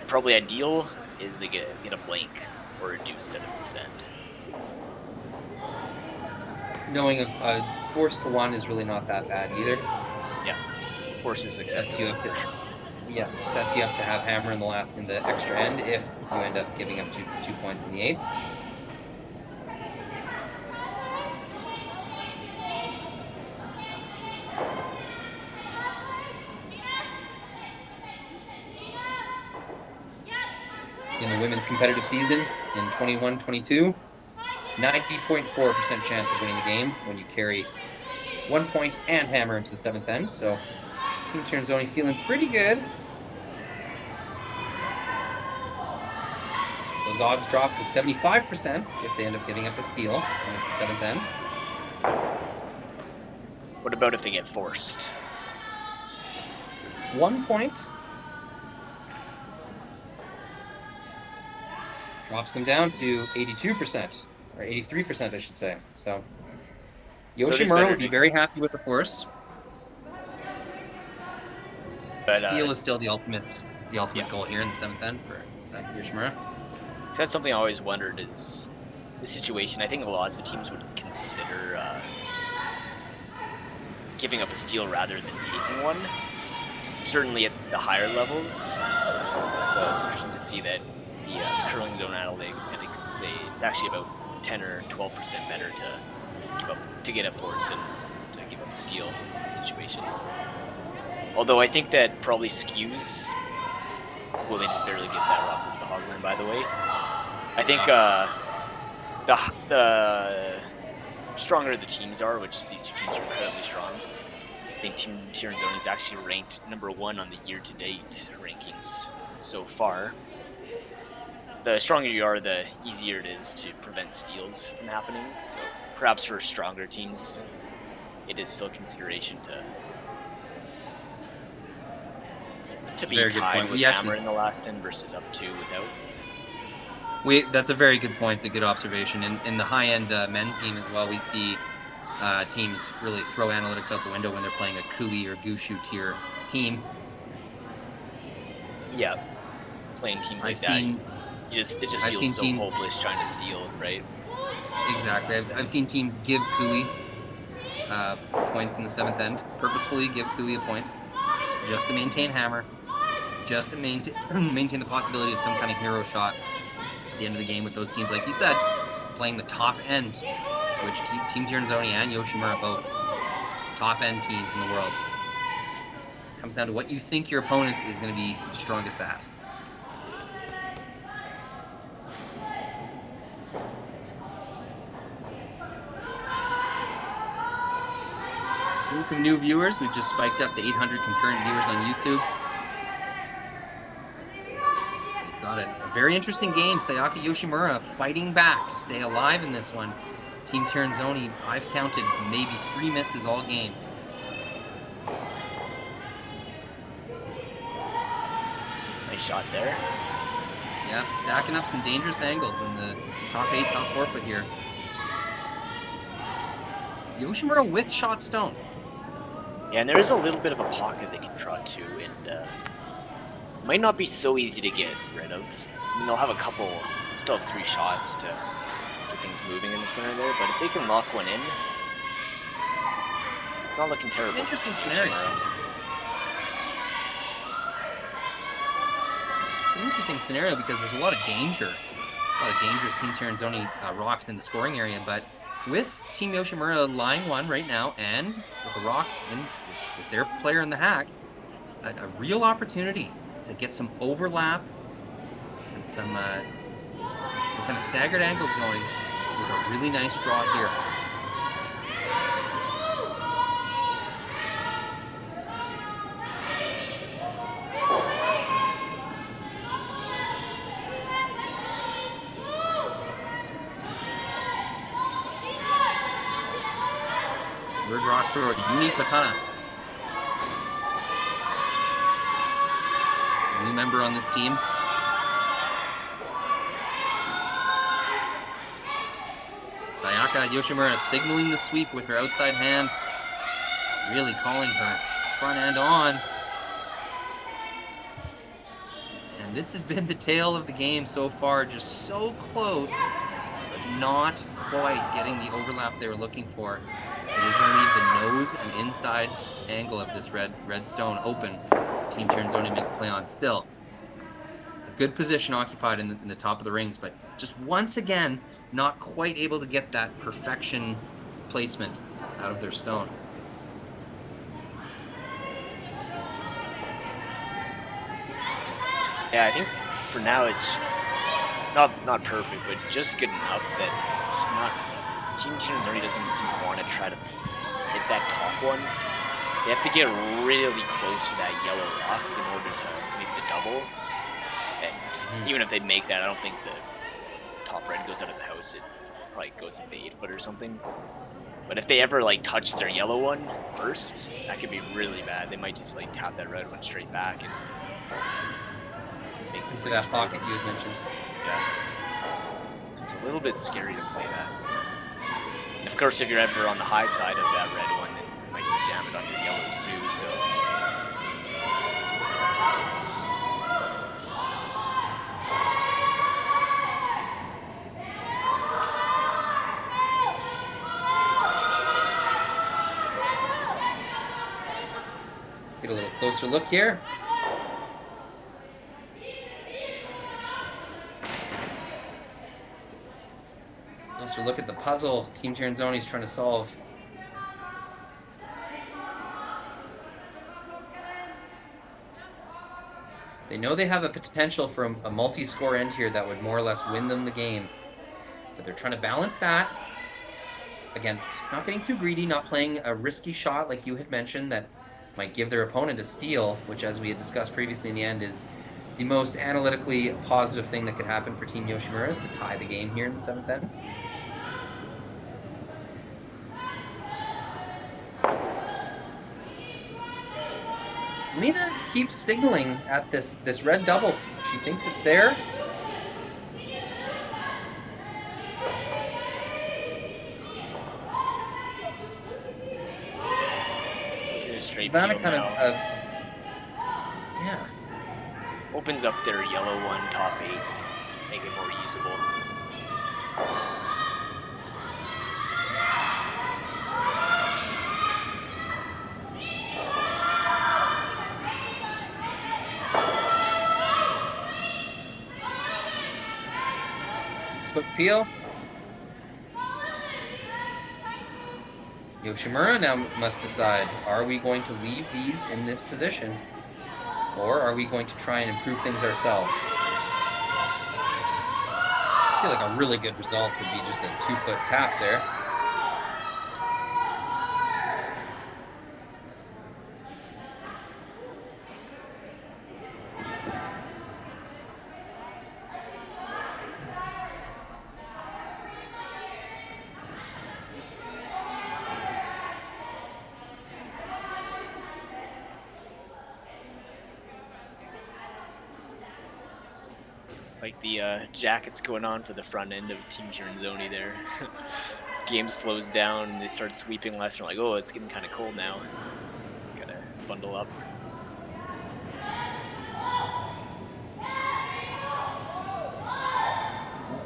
Probably ideal is they get a blank or a deuce out of this end. Knowing a force for 1 is really not that bad either. Yeah, force is acceptable. Sets you up to have hammer in the extra end if you end up giving up 2 points in the 8th. In the women's competitive season in 21-22, 90.4% chance of winning the game when you carry 1 point and hammer into the 7th end. So Team Tirinzoni feeling pretty good. Those odds drop to 75% if they end up giving up a steal in the 7th end. What about if they get forced? 1 point drops them down to 82%, or 83%, I should say. So Yoshimura would be very happy with the force. But steal is still the ultimate goal here in the 7th end for Yoshimura. That's something I always wondered is the situation. I think lots of teams would consider giving up a steal rather than taking one. Certainly at the higher levels. So it's interesting to see that the curling zone analytics say it's actually about 10 or 12% better to get a force than to give up a steal in this situation. Although I think that probably skews. Well, they just barely give that rock to Hogland, by the way. I think the stronger the teams are, which these two teams are incredibly strong. I think Team Tirinzoni is actually ranked #1 on the year-to-date rankings so far. The stronger you are, the easier it is to prevent steals from happening. So perhaps for stronger teams, it is still a consideration to be tied with hammer in the last end versus up 2 without. That's a very good point. It's a good observation. In the high-end men's game as well, we see teams really throw analytics out the window when they're playing a Kui or Gushu tier team. Yeah, playing teams like that. It just feels so hopeless trying to steal, right? Exactly. I've seen teams give Kui points in the 7th end, purposefully give Kui a point, just to maintain hammer, just to maintain the possibility of some kind of hero shot at the end of the game with those teams, like you said, playing the top end, which Team Tirinzoni and Yoshimura both top end teams in the world. It comes down to what you think your opponent is going to be strongest at. Welcome new viewers. We've just spiked up to 800 concurrent viewers on YouTube. We've got a very interesting game. Sayaka Yoshimura fighting back to stay alive in this one. Team Tirinzoni, I've counted maybe 3 misses all game. Nice shot there. Yep, stacking up some dangerous angles in the top 8, top 4 foot here. Yoshimura with shot stone. Yeah, and there is a little bit of a pocket they can draw to, and might not be so easy to get rid of. I mean, they'll have still have 3 shots to get things moving in the center there, but if they can lock one in, it's not looking terrible. It's an interesting scenario. It's an interesting scenario because there's a lot of danger, a lot of dangerous Team Tirinzoni rocks in the scoring area, but with Team Yoshimura lying 1 right now, and with a rock with their player in the hack, a real opportunity to get some overlap and some kind of staggered angles going with a really nice draw here. Third rock forward, Yuni Katana. new member on this team. Sayaka Yoshimura signaling the sweep with her outside hand, really calling her front end on. And this has been the tale of the game so far, just so close, but not quite getting the overlap they were looking for. It is going to leave the nose and inside angle of this red stone open for Team Tirinzoni to make a play on. Still, a good position occupied in the top of the rings, but just once again, not quite able to get that perfection placement out of their stone. Yeah, I think for now it's not perfect, but just good enough that it's not. Team Tirinzoni doesn't seem to want to try to hit that top one. They have to get really close to that yellow rock in order to make the double. And even if they make that, I don't think the top red goes out of the house. It probably goes into 8-foot or something. But if they ever like touch their yellow one first, that could be really bad. They might just like tap that red one straight back and make the into that pocket you had mentioned. Yeah. So it's a little bit scary to play that. And of course, if you're ever on the high side of that red one, then you might just jam it on your yellows too. So. Get a little closer look here. Closer look at the puzzle Team Tirinzoni is trying to solve. They know they have a potential for a multi-score end here that would more or less win them the game. But they're trying to balance that against not getting too greedy, not playing a risky shot like you had mentioned that might give their opponent a steal, which, as we had discussed previously in the end, is the most analytically positive thing that could happen for Team Yoshimura, is to tie the game here in the 7th end. Lena keeps signaling at this red double. She thinks it's there. Silvana kind of, yeah. Opens up their yellow one, top 8, make it more usable. Facebook peel. Yoshimura now must decide, are we going to leave these in this position, or are we going to try and improve things ourselves? I feel like a really good result would be just a 2-foot tap there. Like the jackets going on for the front end of Team Tirinzoni there. Game slows down and they start sweeping less. They're like, oh, it's getting kind of cold now. Gotta bundle up.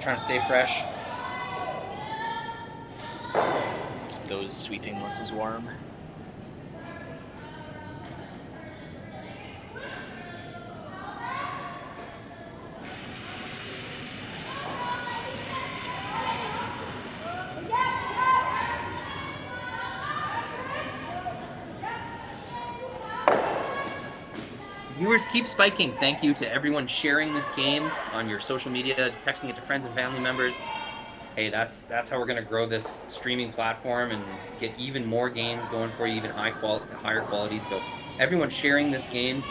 Trying to stay fresh. Keep those sweeping muscles warm. Viewers, keep spiking. Thank you to everyone sharing this game on your social media, texting it to friends and family members. Hey, that's how we're going to grow this streaming platform and get even more games going for you, even higher quality. So everyone sharing this game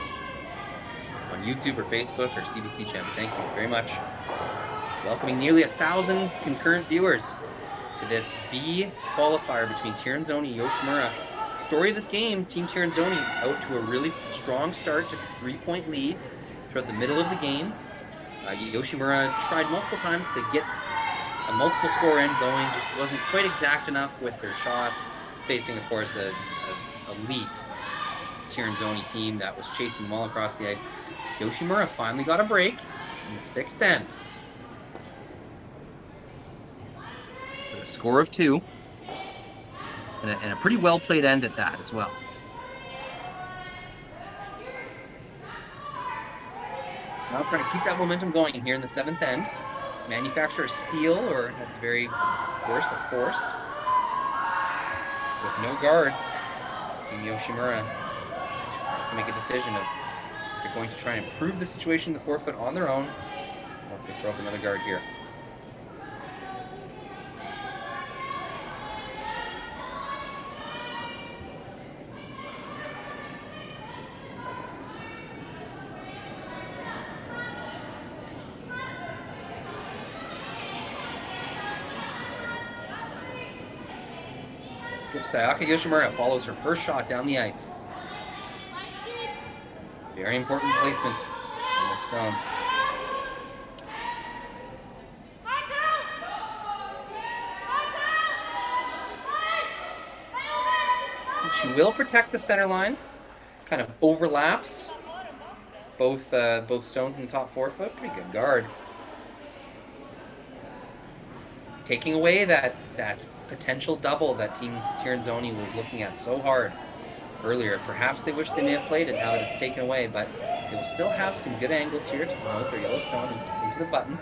on YouTube or Facebook or CBC Gem, thank you very much. Welcoming nearly 1,000 concurrent viewers to this B-Qualifier between Tirinzoni and Yoshimura. Story of this game, Team Tirinzoni out to a really strong start, took a 3-point lead, throughout the middle of the game. Yoshimura tried multiple times to get a multiple score end going, just wasn't quite exact enough with their shots, facing, of course, a elite Tirinzoni team that was chasing them all across the ice. Yoshimura finally got a break in the 6th end with a score of 2, and a pretty well played end at that as well. Now trying to keep that momentum going here in the 7th end. Manufacture a steal, or at the very worst, a force. With no guards, Team Yoshimura have to make a decision of if they're going to try and improve the situation in the forefoot on their own, or if they throw up another guard here. Sayaka Yoshimura follows her first shot down the ice. Very important placement in the stone. So she will protect the center line. Kind of overlaps both stones in the top forefoot. Pretty good guard. Taking away that potential double that Team Tirinzoni was looking at so hard earlier. Perhaps they wish they may have played it now that it's taken away, but they will still have some good angles here to promote their yellow stone into the button.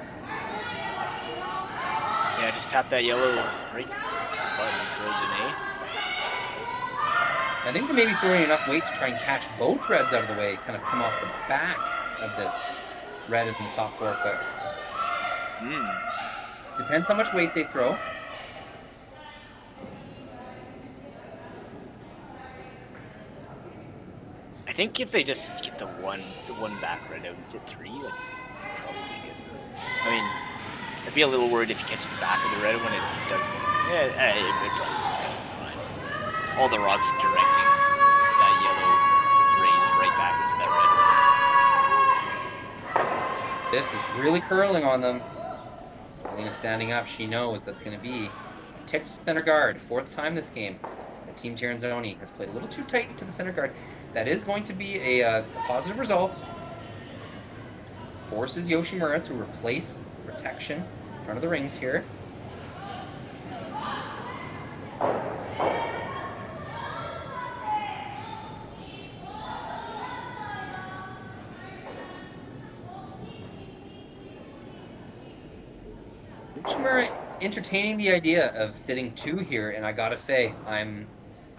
Yeah, just tap that yellow right button for Danae. I think they may be throwing enough weight to try and catch both reds out of the way, kind of come off the back of this red in the top forefoot. Depends how much weight they throw. I think if they just get the one back red out and sit 3, then probably good. I mean, I'd be a little worried if you catch the back of the red when it doesn't. Yeah, it would probably be fine. Just all the rocks directing that yellow rays right back into that red. This is really curling on them. Alina standing up. She knows that's going to be a ticked center guard. 4th time this game that Team Tirinzoni has played a little too tight to the center guard. That is going to be a positive result. Forces Yoshimura to replace the protection in front of the rings here. Yoshimura entertaining the idea of sitting 2 here, and I gotta say, I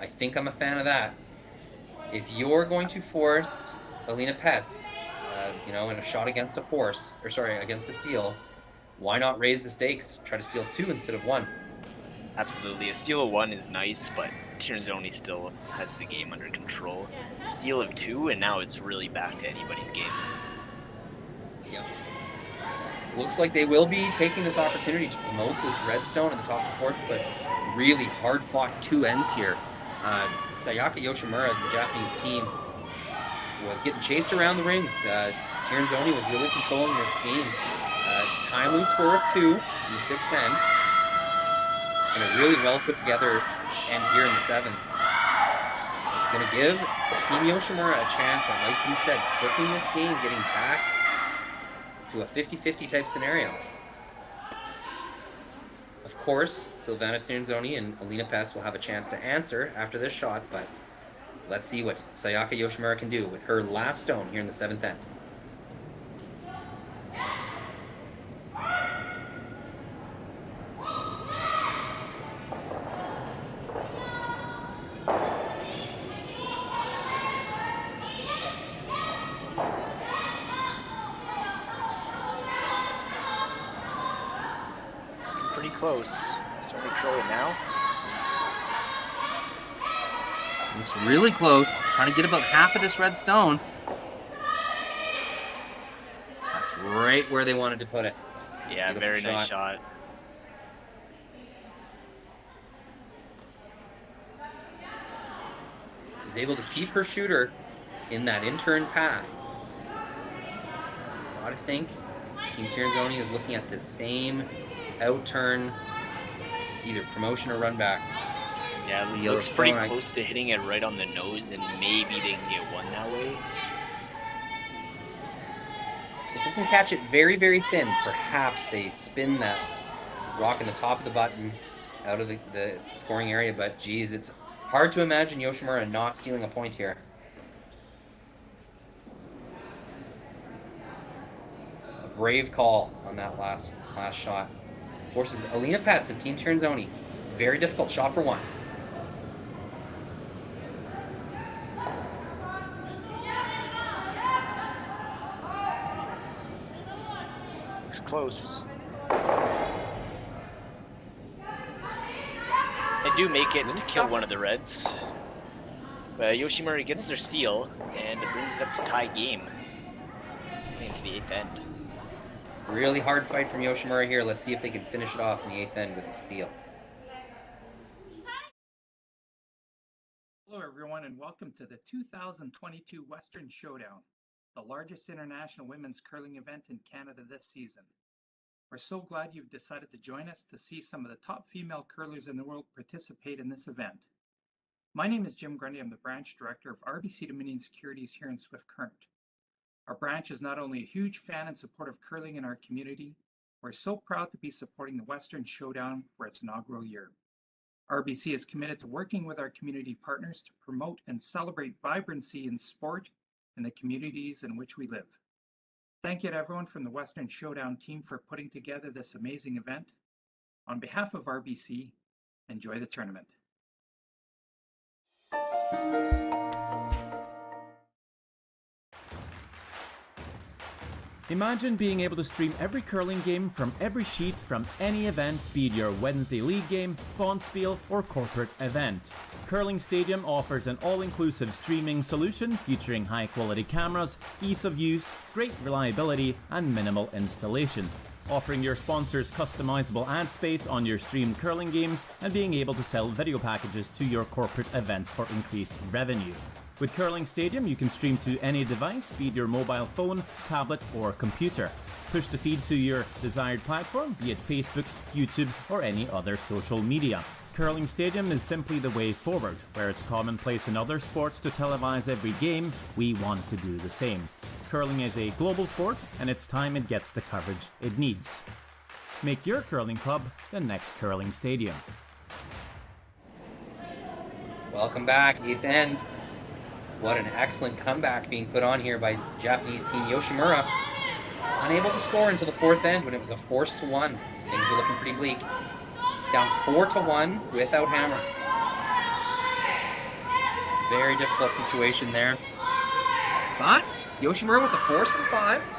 think I'm a fan of that. If you're going to force Alina Pets, in a shot against against the steal, why not raise the stakes? Try to steal 2 instead of 1. Absolutely. A steal of 1 is nice, but Tirinzoni still has the game under control. A steal of 2, and now it's really back to anybody's game. Yeah. Looks like they will be taking this opportunity to promote this redstone in the top of the forefoot. Really hard-fought 2 ends here. Sayaka Yoshimura, the Japanese team, was getting chased around the rings. Tirinzoni was really controlling this game. Timely score of 2 in the 6th end. And a really well put together end here in the 7th. It's going to give Team Yoshimura a chance at, like you said, flipping this game, getting back to a 50-50 type scenario. Of course, Silvana Tirinzoni and Alina Pets will have a chance to answer after this shot, but let's see what Sayaka Yoshimura can do with her last stone here in the 7th end. Close. Starting to throw it now. Looks really close. Trying to get about half of this red stone. That's right where they wanted to put it. Yeah, very nice shot. Is able to keep her shooter in that in-turn path. gotta think Team Tirinzoni is looking at the same out-turn, either promotion or run back. Yeah, it looks pretty close to hitting it right on the nose, and maybe they can get one that way. If they can catch it very, very thin, perhaps they spin that rock in the top of the button out of the scoring area, but geez, it's hard to imagine Yoshimura not stealing a point here. A brave call on that last shot. Forces Alina Pets of Team Tirinzoni. Very difficult shot for one. Looks close. They do make it to kill one of the Reds. But Yoshimura gets their steal, and it brings it up to tie game into the 8th end. Really hard fight from Yoshimura here. Let's see if they can finish it off in the 8th end with a steal. Hello everyone and welcome to the 2022 Western Showdown, the largest international women's curling event in Canada this season. We're so glad you've decided to join us to see some of the top female curlers in the world participate in this event. My name is Jim Grundy. I'm the branch director of RBC Dominion Securities here in Swift Current. Our branch is not only a huge fan and supporter of curling in our community, we're so proud to be supporting the Western Showdown for its inaugural year. RBC is committed to working with our community partners to promote and celebrate vibrancy in sport in the communities in which we live. Thank you to everyone from the Western Showdown team for putting together this amazing event. On behalf of RBC, enjoy the tournament. Imagine being able to stream every curling game from every sheet from any event, be it your Wednesday league game, bonspiel, or corporate event. Curling Stadium offers an all-inclusive streaming solution featuring high-quality cameras, ease of use, great reliability, and minimal installation. Offering your sponsors customizable ad space on your streamed curling games and being able to sell video packages to your corporate events for increased revenue. With Curling Stadium, you can stream to any device, be it your mobile phone, tablet, or computer. Push the feed to your desired platform, be it Facebook, YouTube, or any other social media. Curling Stadium is simply the way forward. Where it's commonplace in other sports to televise every game, we want to do the same. Curling is a global sport, and it's time it gets the coverage it needs. Make your curling club the next Curling Stadium. Welcome back, 8th end. What an excellent comeback being put on here by Japanese team Yoshimura. Unable to score until the 4th end when it was a forced to 1. Things were looking pretty bleak. Down 4-1 without hammer. Very difficult situation there. But Yoshimura with a force in 5,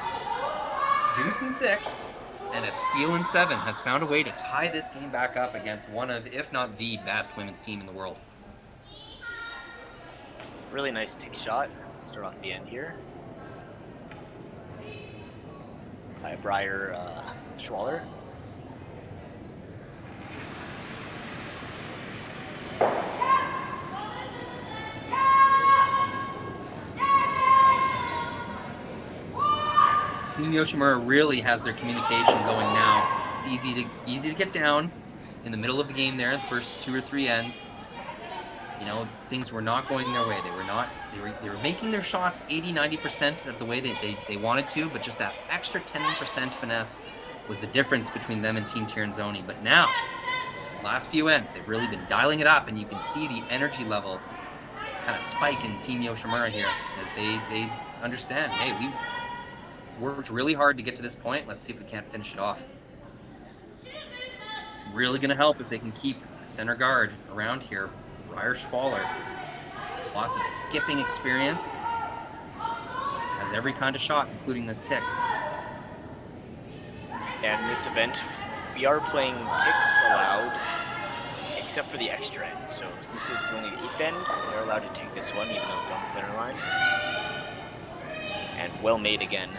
deuce in 6, and a steal in 7 has found a way to tie this game back up against one of, if not the best women's team in the world. Really nice tick shot. Start off the end here. By Briar Schwaller. Team Yoshimura really has their communication going now. It's easy to get down in the middle of the game there, the first 2 or 3 ends. You know, things were not going their way. They were making their shots 80-90% of the way they wanted to, but just that extra 10% finesse was the difference between them and Team Tirinzoni. But now, these last few ends, they've really been dialing it up, and you can see the energy level kind of spike in Team Yoshimura here as they understand, hey, we've worked really hard to get to this point. Let's see if we can't finish it off. It's really going to help if they can keep the center guard around here. Briar Schwaller, lots of skipping experience, has every kind of shot, including this tick. And in this event, we are playing ticks allowed, except for the extra end. So since this is only the 8th end, they're allowed to take this one, even though it's on the center line. And well made again.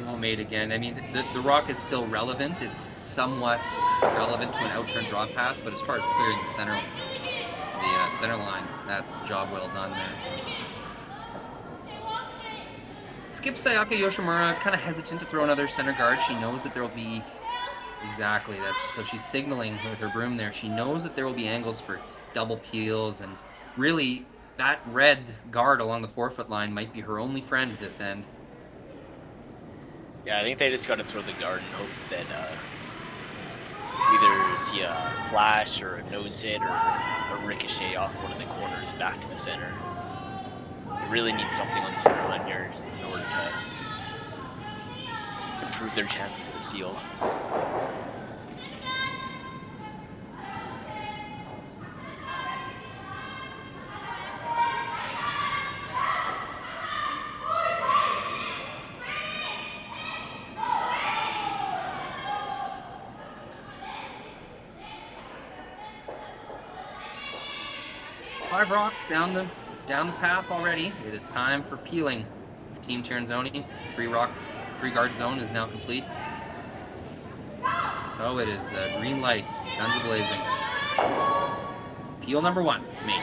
Well made again. I mean, the rock is still relevant. It's somewhat relevant to an out-turn draw path, but as far as clearing the center line, that's a job well done there. Skip Sayaka Yoshimura kind of hesitant to throw another center guard. She knows that there will be exactly that's so she's signaling with her broom there. She knows that there will be angles for double peels, and really that red guard along the 4-foot line might be her only friend at this end. Yeah, I think they just got to throw the guard and hope that either see a flash or a nose hit or a ricochet off one of the corners back to the center. So they really need something on the center line here in order to improve their chances of the steal. Five rocks down the path already. It is time for peeling. Team Tirinzoni, free guard zone is now complete. So it is green light, guns a-blazing. Peel number 1, made.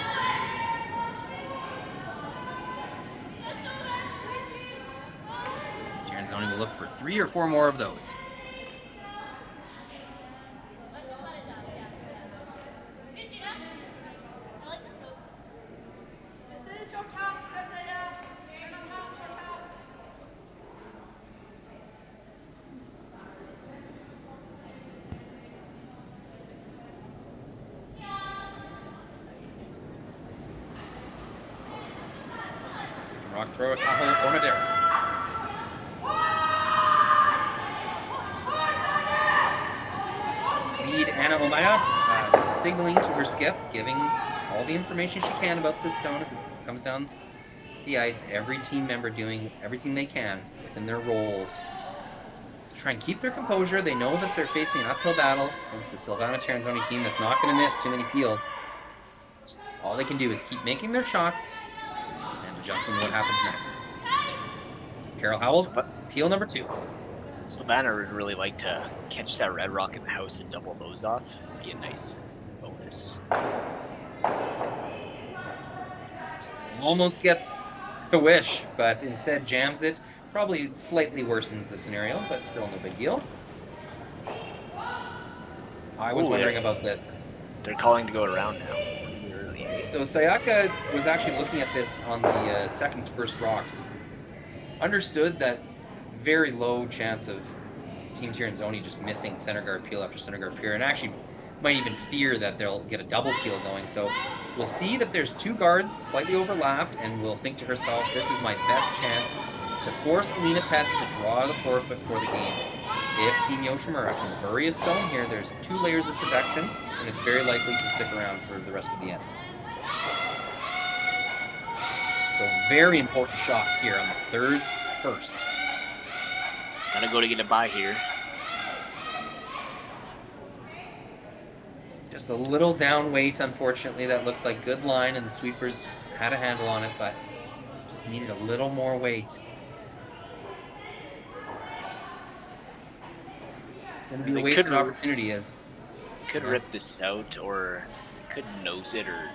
Tirinzoni will look for 3 or 4 more of those. Rock throw, Tahoe Onodera. Lead Anna Omaya, signaling to her skip, giving all the information she can about this stone as it comes down the ice. Every team member doing everything they can within their roles to try and keep their composure. They know that they're facing an uphill battle against the Silvana Tirinzoni team that's not going to miss too many peels. All they can do is keep making their shots and adjusting what happens next. Carol Howell, peel number 2. Silvana would really like to catch that red rock in the house and double those off. Be a nice bonus. Almost gets a wish, but instead jams it. Probably slightly worsens the scenario, but still no big deal. I was wondering about this. They're calling to go around now. So Sayaka was actually looking at this on the second's first rocks. Understood that very low chance of Team Tirinzoni just missing center guard peel after center guard peel, and actually might even fear that they'll get a double peel going. So we'll see that there's 2 guards slightly overlapped, and will think to herself, this is my best chance to force Alina Pets to draw the forfeit for the game. If Team Yoshimura can bury a stone here, there's 2 layers of protection, and it's very likely to stick around for the rest of the end. So very important shot here on the thirds first. Gotta go to get a bye here. Just a little down weight, unfortunately. That looked like good line, and the sweepers had a handle on it, but just needed a little more weight. Going to be a wasted opportunity as... Could rip this out, or could nose it, or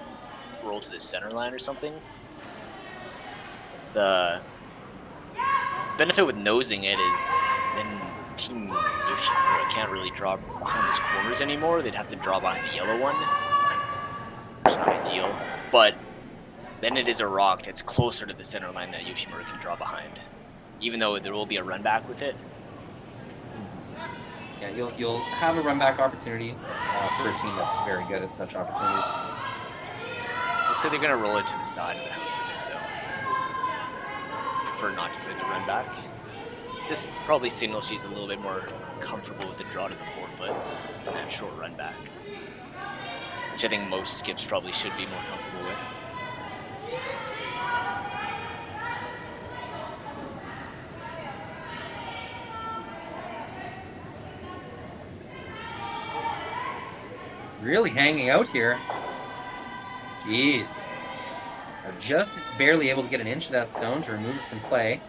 roll to the center line or something. The benefit with nosing it is then Team Yoshimura can't really draw behind those corners anymore. They'd have to draw behind the yellow one, which is not ideal. But then it is a rock that's closer to the center line that Yoshimura can draw behind, even though there will be a run back with it. Yeah, you'll have a run back opportunity for a team that's very good at such opportunities. Looks like they're going to roll it to the side of the house a bit, though, for not doing the run back. This probably signals she's a little bit more comfortable with the draw to the 4-foot and that short run back, which I think most skips probably should be more comfortable with. Really hanging out here. Jeez. Are just barely able to get an inch of that stone to remove it from play.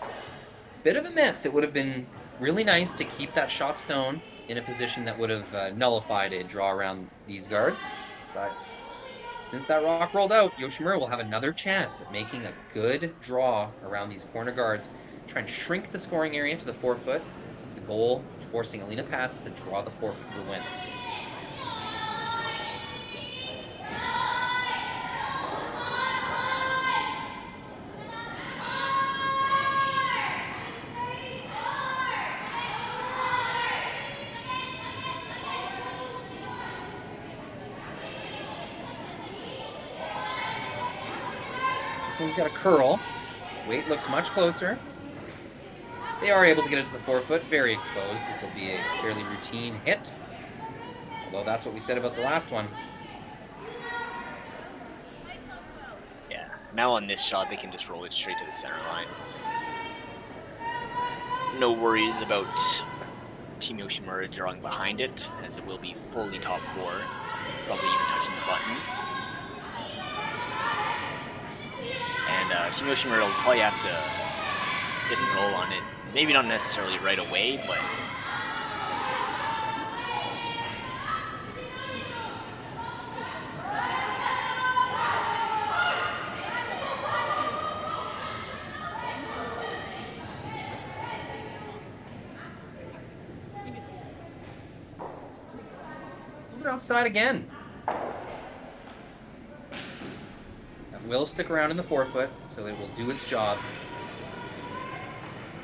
Bit of a miss. It would have been really nice to keep that shot stone in a position that would have nullified a draw around these guards. But since that rock rolled out, Yoshimura will have another chance at making a good draw around these corner guards. try and shrink the scoring area to the 4-foot. The goal, forcing Alina Pats to draw the 4-foot for the win. This one's got a curl. Weight looks much closer. They are able to get it to the 4-foot, very exposed. This will be a fairly routine hit. Although that's what we said about the last one. Yeah, now on this shot, they can just roll it straight to the center line. No worries about Team Yoshimura drawing behind it, as it will be fully top 4, probably even touching the button. And Team Yoshimura will probably have to hit and roll on it. Maybe not necessarily right away, but Move it outside again. That will stick around in the 4-foot, so it will do its job.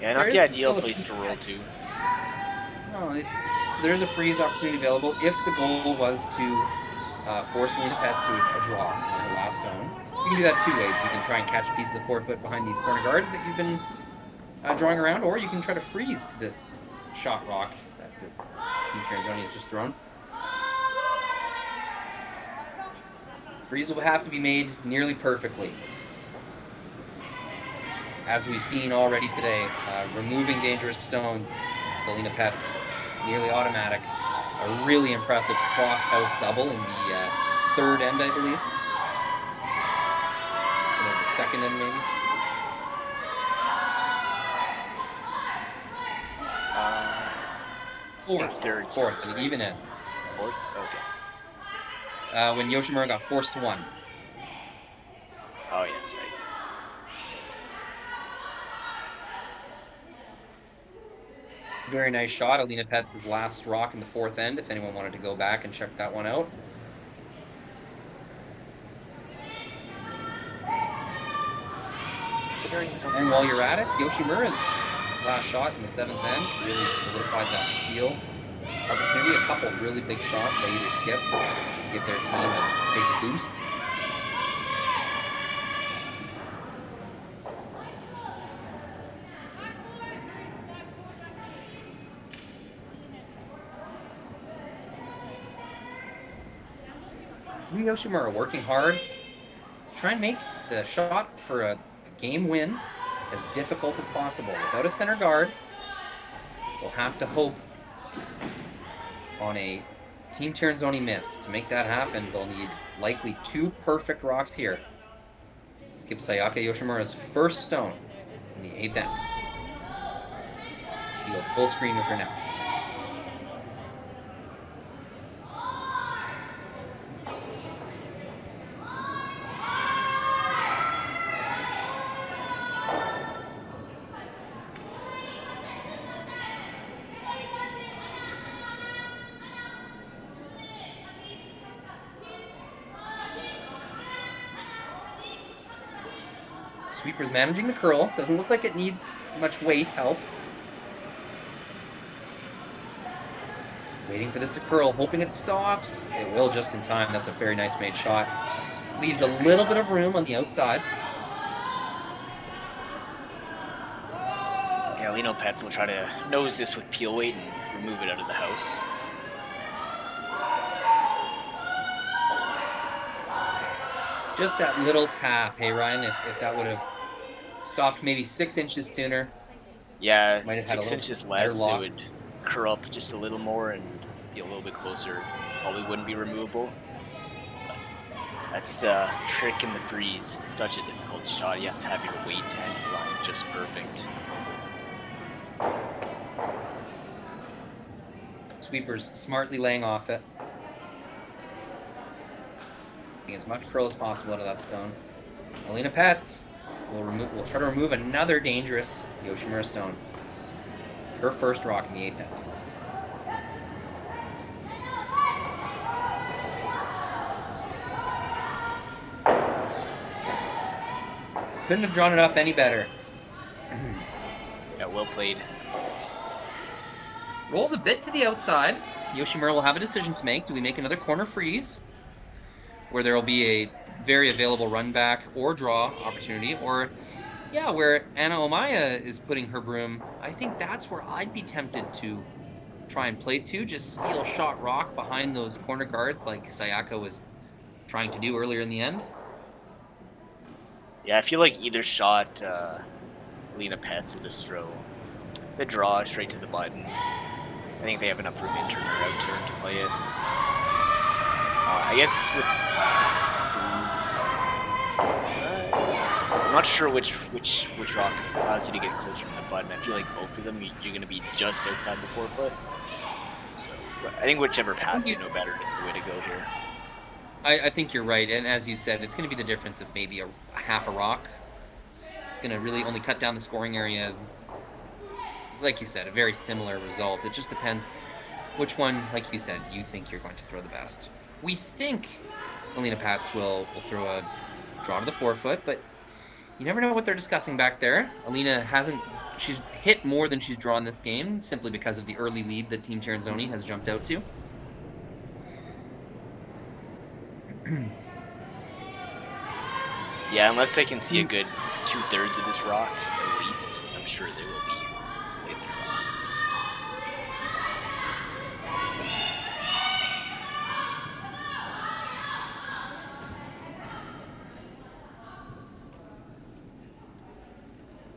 yeah, not the ideal place to roll to. No, so there's a freeze opportunity available if the goal was to force Alina Pets to a draw on her last stone. You can do that 2 ways. You can try and catch a piece of the 4-foot behind these corner guards that you've been drawing around, or you can try to freeze to this shot rock that Team Tirinzoni has just thrown. Freeze will have to be made nearly perfectly. As we've seen already today, removing dangerous stones, Alina Pets, nearly automatic. A really impressive cross-house double in the 3rd end, I believe. And there's the 2nd end, maybe. Fourth, an even end. Fourth? Okay. When Yoshimura got forced to 1. Oh, yes, right. Very nice shot. Alina Pets' last rock in the 4th end, if anyone wanted to go back and check that one out. And while you're at it, Yoshimura's last shot in the 7th end really solidified that steal opportunity. A couple really big shots by either skip to give their team a big boost. Yoshimura working hard to try and make the shot for a game win as difficult as possible. Without a center guard, they'll have to hope on a Team Tirinzoni miss. To make that happen, they'll need likely 2 perfect rocks here. Skip Sayaka Yoshimura's first stone in the 8th end. You go full screen with her now. Sweeper's managing the curl. Doesn't look like it needs much weight help. Waiting for this to curl, hoping it stops. It will just in time. That's a very nice made shot. Leaves a little bit of room on the outside. Yeah, Lino Pets will try to nose this with peel weight and remove it out of the house. Just that little tap, hey Ryan, if that would have stopped maybe 6 inches sooner. Yeah, might have had 6 inches less, it would curl up just a little more and be a little bit closer. Probably wouldn't be removable. But that's the trick in the freeze. It's such a difficult shot. You have to have your weight and line just perfect. Sweeper's smartly laying off it. Getting as much curl as possible out of that stone. Alina Pets We'll try to remove another dangerous Yoshimura stone. Her first rock in the 8th end. Couldn't have drawn it up any better. Yeah, well played. Rolls a bit to the outside. Yoshimura will have a decision to make. Do we make another corner freeze, where there will be a very available run back or draw opportunity, or yeah, where Anna Omaya is putting her broom? I think that's where I'd be tempted to try and play to, just steal a shot rock behind those corner guards like Sayaka was trying to do earlier in the end. Yeah, I feel like either shot Lena Pets will just throw the draw straight to the button. I think they have enough room in turn or out turn to play it. I guess with I'm not sure which rock allows you to get closer to the button. I feel like both of them you're going to be just outside the 4 foot. So I think whichever path you know better is the way to go here. I think you're right, and as you said, it's going to be the difference of maybe a half a rock. It's going to really only cut down the scoring area. Like you said, a very similar result. It just depends which one, like you said, you think you're going to throw the best. We think Alina Pats will throw a draw to the 4 foot, but you never know what they're discussing back there. Alina she's hit more than she's drawn this game, simply because of the early lead that Team Tirinzoni has jumped out to. Yeah, unless they can see a good 2/3 of this rock, at least, I'm sure they will be playing the draw.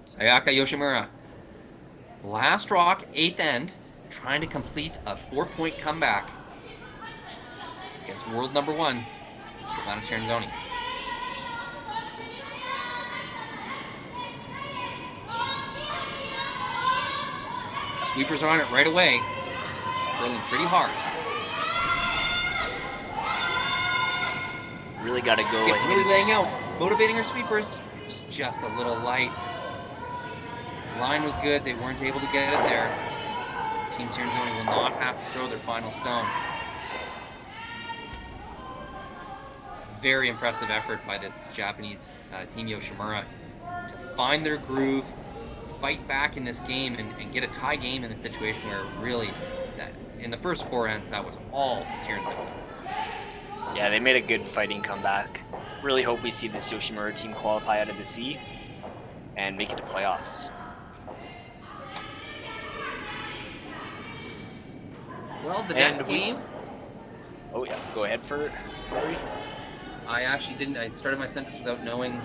Sayaka Yoshimura. Last rock, 8th end, trying to complete a 4-point comeback against world number 1, Silvana Tirinzoni. Sweepers are on it right away. This is curling pretty hard. Really got to go. Skip really laying out, motivating her sweepers. It's just a little light. Line was good. They weren't able to get it there. Team Tirinzoni will not have to throw their final stone. Very impressive effort by this Japanese Team Yoshimura to find their groove, fight back in this game, and get a tie game in a situation where really, in the first 4 ends, that was all Tirinzoni. Yeah, they made a good fighting comeback. Really hope we see this Yoshimura team qualify out of the C and make it to playoffs. Well, the next game... Oh yeah, go ahead for it. I actually didn't. I started my sentence without knowing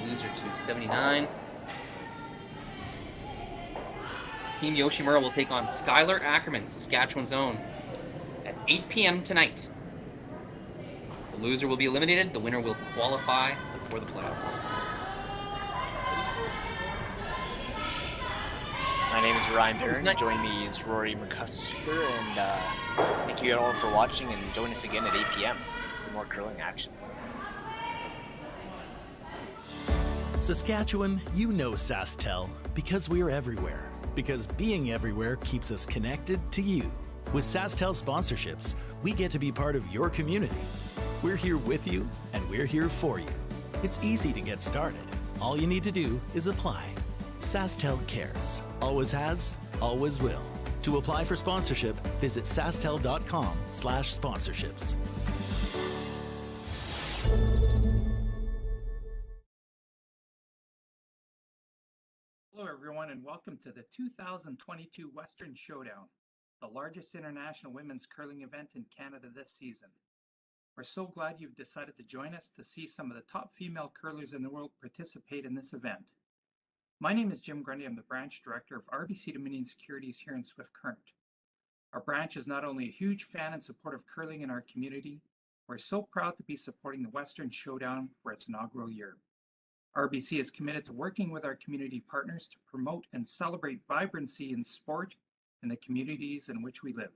loser to 79. Team Yoshimura will take on Skylar Ackerman, Saskatchewan's own, at 8 p.m. tonight. The loser will be eliminated. The winner will qualify for the playoffs. My name is Ryan Perrin. Joining me is Rory McCusker, and thank you all for watching, and join us again at 8 p.m. for more curling action. Saskatchewan, you know Sasktel because we're everywhere. Because being everywhere keeps us connected to you. With Sasktel sponsorships, we get to be part of your community. We're here with you, and we're here for you. It's easy to get started. All you need to do is apply. Sasktel cares. Always has, always will. To apply for sponsorship, visit sastel.com/sponsorships. Hello everyone and welcome to the 2022 Western Showdown, the largest international women's curling event in Canada this season. We're so glad you've decided to join us to see some of the top female curlers in the world participate in this event. My name is Jim Grundy. I'm the branch director of RBC Dominion Securities here in Swift Current. Our branch is not only a huge fan and support of curling in our community, we're so proud to be supporting the Western Showdown for its inaugural year. RBC is committed to working with our community partners to promote and celebrate vibrancy in sport in the communities in which we live.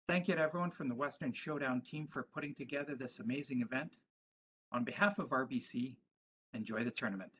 Thank you to everyone from the Western Showdown team for putting together this amazing event. On behalf of RBC, enjoy the tournament.